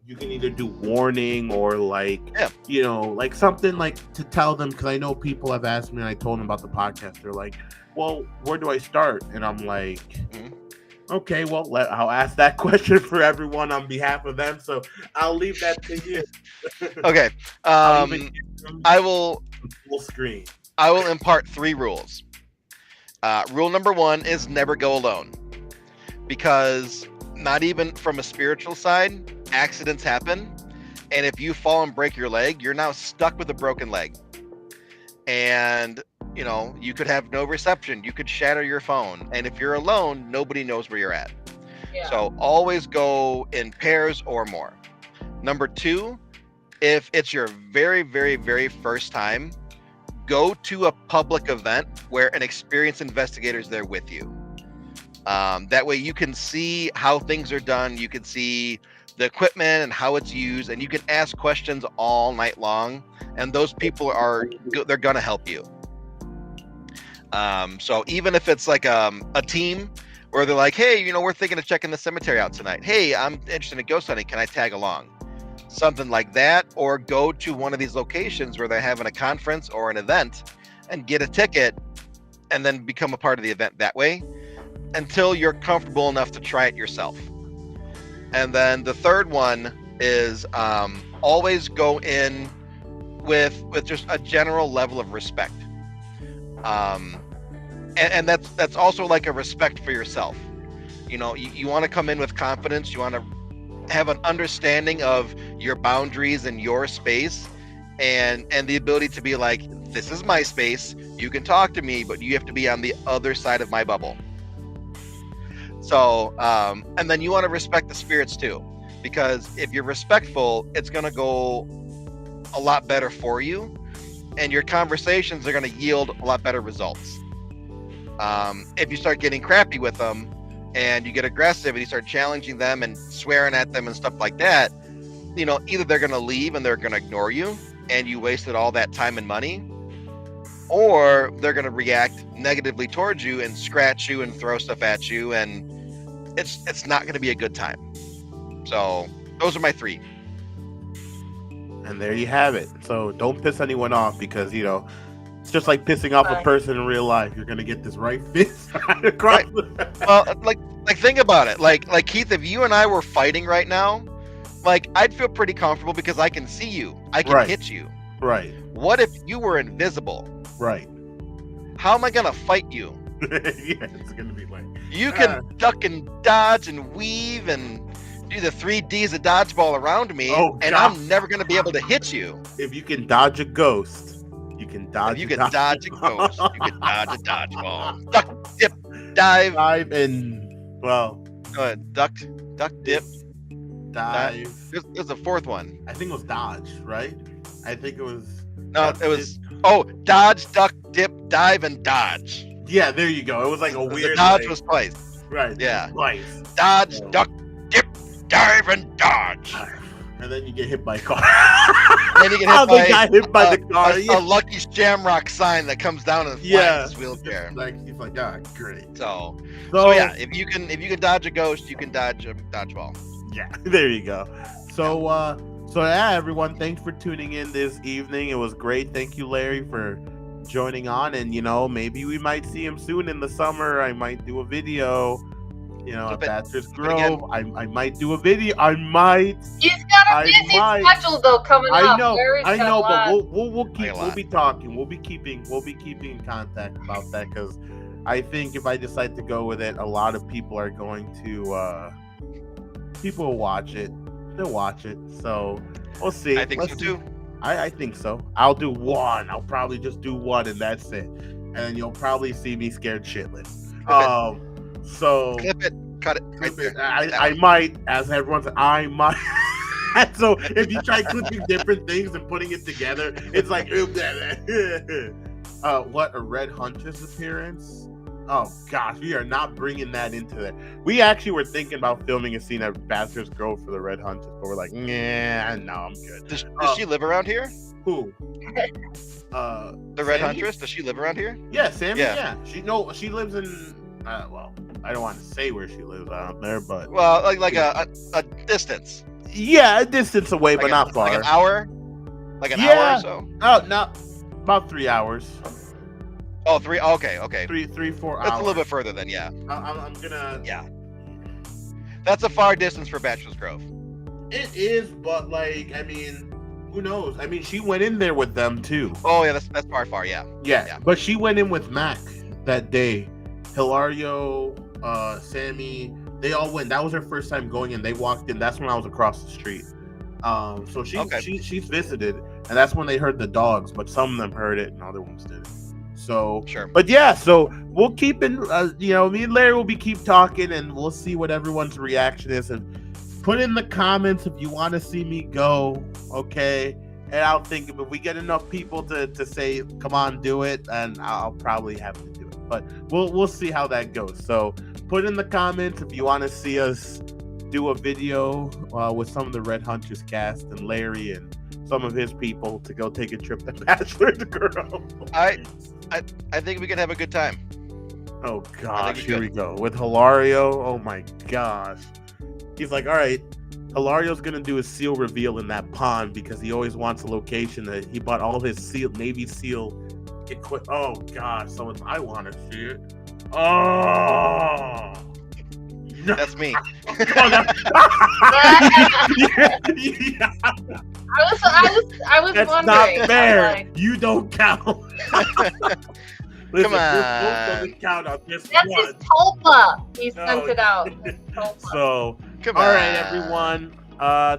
you can either do warning or like, like something like to tell them, because I know people have asked me and I told them about the podcast. They're like, well, where do I start? And I'm like, okay, well, I'll ask that question for everyone on behalf of them. So I'll leave that to you. Okay. I will full screen. I will impart 3 rules. Rule number 1 is never go alone, because not even from a spiritual side, accidents happen. And if you fall and break your leg, you're now stuck with a broken leg. And you could have no reception. You could shatter your phone. And if you're alone, nobody knows where you're at. Yeah. So always go in pairs or more. Number 2, if it's your very, very, very first time, go to a public event where an experienced investigator is there with you. That way you can see how things are done. You can see the equipment and how it's used, and you can ask questions all night long. And those people they're going to help you. So even if it's like a team where they're like, hey, we're thinking of checking the cemetery out tonight. Hey, I'm interested in ghost hunting. Can I tag along? Something like that, or go to one of these locations where they're having a conference or an event and get a ticket and then become a part of the event that way until you're comfortable enough to try it yourself. And then the third one is always go in with just a general level of respect. And that's also like a respect for yourself. You want to come in with confidence. You want to have an understanding of your boundaries and your space, and the ability to be like, this is my space. You can talk to me, but you have to be on the other side of my bubble. So, and then you want to respect the spirits too, because if you're respectful, it's going to go a lot better for you, and your conversations are going to yield a lot better results. If you start getting crappy with them and you get aggressive and you start challenging them and swearing at them and stuff like that, either they're going to leave and they're going to ignore you and you wasted all that time and money, or they're going to react negatively towards you and scratch you and throw stuff at you, and it's not going to be a good time. So those are my 3. And there you have it. So don't piss anyone off, because it's just like pissing off a person in real life. You're gonna get this right fist right across. Right. Well, like think about it. Like Keith, if you and I were fighting right now, like I'd feel pretty comfortable because I can see you. I can hit you. Right. What if you were invisible? Right. How am I gonna fight you? Yeah, it's gonna be like you can duck and dodge and weave and do the 3 Ds of dodgeball around me, and I'm never gonna be able to hit you. If you can dodge a ghost, you can dodge. If you can dodge a ghost, you can dodge a dodgeball. Duck, dip, dive, and duck, dip, dive. There's a 4th one. I think it was dodge, right? I think it was. No, it was. Oh, dodge, duck, dip, dive, and dodge. Yeah, there you go. It was like a weird. The dodge was twice. Right. Yeah. Twice. Dodge, duck, dip, dive, and dodge. And then you get hit by a car. And then you get hit by the car. A Lucky Shamrock sign that comes down and flies his wheelchair. He's like, great. So yeah, if you can dodge a ghost, you can dodge a dodgeball. Yeah, there you go. So yeah, everyone, thanks for tuning in this evening. It was great. Thank you, Larry, for joining on. And maybe we might see him soon in the summer. I might do a video. At Bachelor's Grove. I might do a video. I might. He's got a busy schedule though coming up. I know, but we'll be talking. We'll be keeping in contact about that, because I think if I decide to go with it, a lot of people are going to people will watch it. They'll watch it. So we'll see. I think so too. I think so. I'll do one. I'll probably just do one, and that's it. And you'll probably see me scared shitless. So clip it, cut it. Right there. I might, as everyone said, I might. So if you try clipping different things and putting it together, it's like, what, a Red Huntress appearance? Oh gosh, we are not bringing that into there. We actually were thinking about filming a scene at Bachelor's Grove for the Red Huntress, but we're like, nah, no, I'm good. Does she live around here? Who? The Red Huntress. Does she live around here? Yeah, Sammy. Yeah. She lives in. Well, I don't want to say where she lives out there, but like a distance. Yeah, a distance away, but not far. Like an hour. Like an hour or so. Oh no, about 3 hours. Oh, 3. Okay. 3, 4 hours. That's a little bit further than I'm gonna. Yeah. That's a far distance for Bachelor's Grove. It is, but who knows? She went in there with them too. Oh yeah, that's far. Yeah. Yeah. But she went in with Mac that day. Hilario, Sammy, they all went. That was her first time going in. They walked in. That's when I was across the street. So she's visited, and that's when they heard the dogs. But some of them heard it, and other ones didn't. So sure. But yeah, so we'll keep in. Me and Larry will keep talking, and we'll see what everyone's reaction is. And put in the comments if you want to see me go. Okay. And I'll think if we get enough people to say, come on, do it, and I'll probably have to do it. But we'll see how that goes. So put in the comments if you want to see us do a video with some of the Red Hunters cast and Larry and some of his people to go take a trip to Bachelor's Grove. I think we can have a good time. Oh gosh, here we go with Hilario. Oh my gosh, he's like, all right, Hilario's gonna do a seal reveal in that pond because he always wants a location that he bought all his Navy SEAL equipment. Oh gosh, so I want to see it. Oh, That's me. yeah. I was That's wondering. not fair. Like, you don't count. Listen, Come on. This vote doesn't count on this that's one. his tulpa. He No. sent it out. Tulpa. So, Come all on. right, everyone.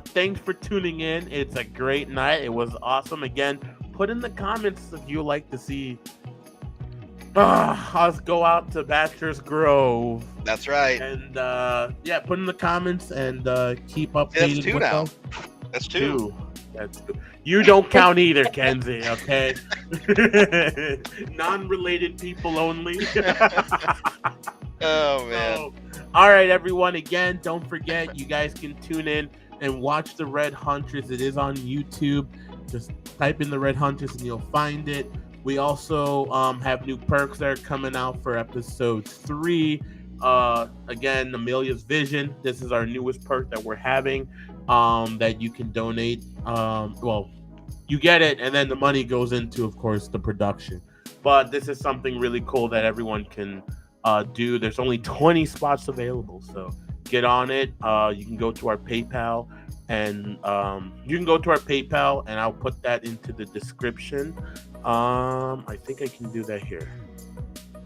Thanks for tuning in. It's a great night. It was awesome. Again, put in the comments if you like to see us go out to Bachelor's Grove. That's right. And yeah, put in the comments and keep updating. That's two with now. us. That's two. That's two. You don't count either, Kenzie. Okay. Non-related people only. Oh man. So, all right, everyone. Again, don't forget, you guys can tune in and watch the Red Huntress. It is on YouTube. Just type in the Red Huntress and you'll find it. We also have new perks that are coming out for episode 3. Again, Amelia's Vision. This is our newest perk that we're having that you can donate. Well, you get it, and then the money goes into, of course, the production. But this is something really cool that everyone can do. There's only 20 spots available, so get on it. You can go to our PayPal, and I'll put that into the description. I think I can do that here.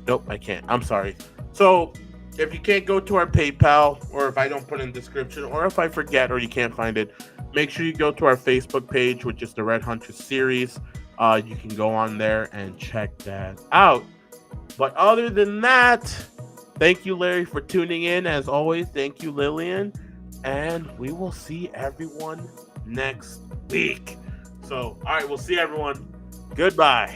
Nope, I can't. I'm sorry. So if you can't go to our PayPal, or if I don't put in the description, or if I forget or you can't find it, make sure you go to our Facebook page, which is the Red Huntress series. You can go on there and check that out. But other than that, thank you, Larry, for tuning in. As always, thank you, Lillian. And we will see everyone next week. So, all right, we'll see everyone. Goodbye.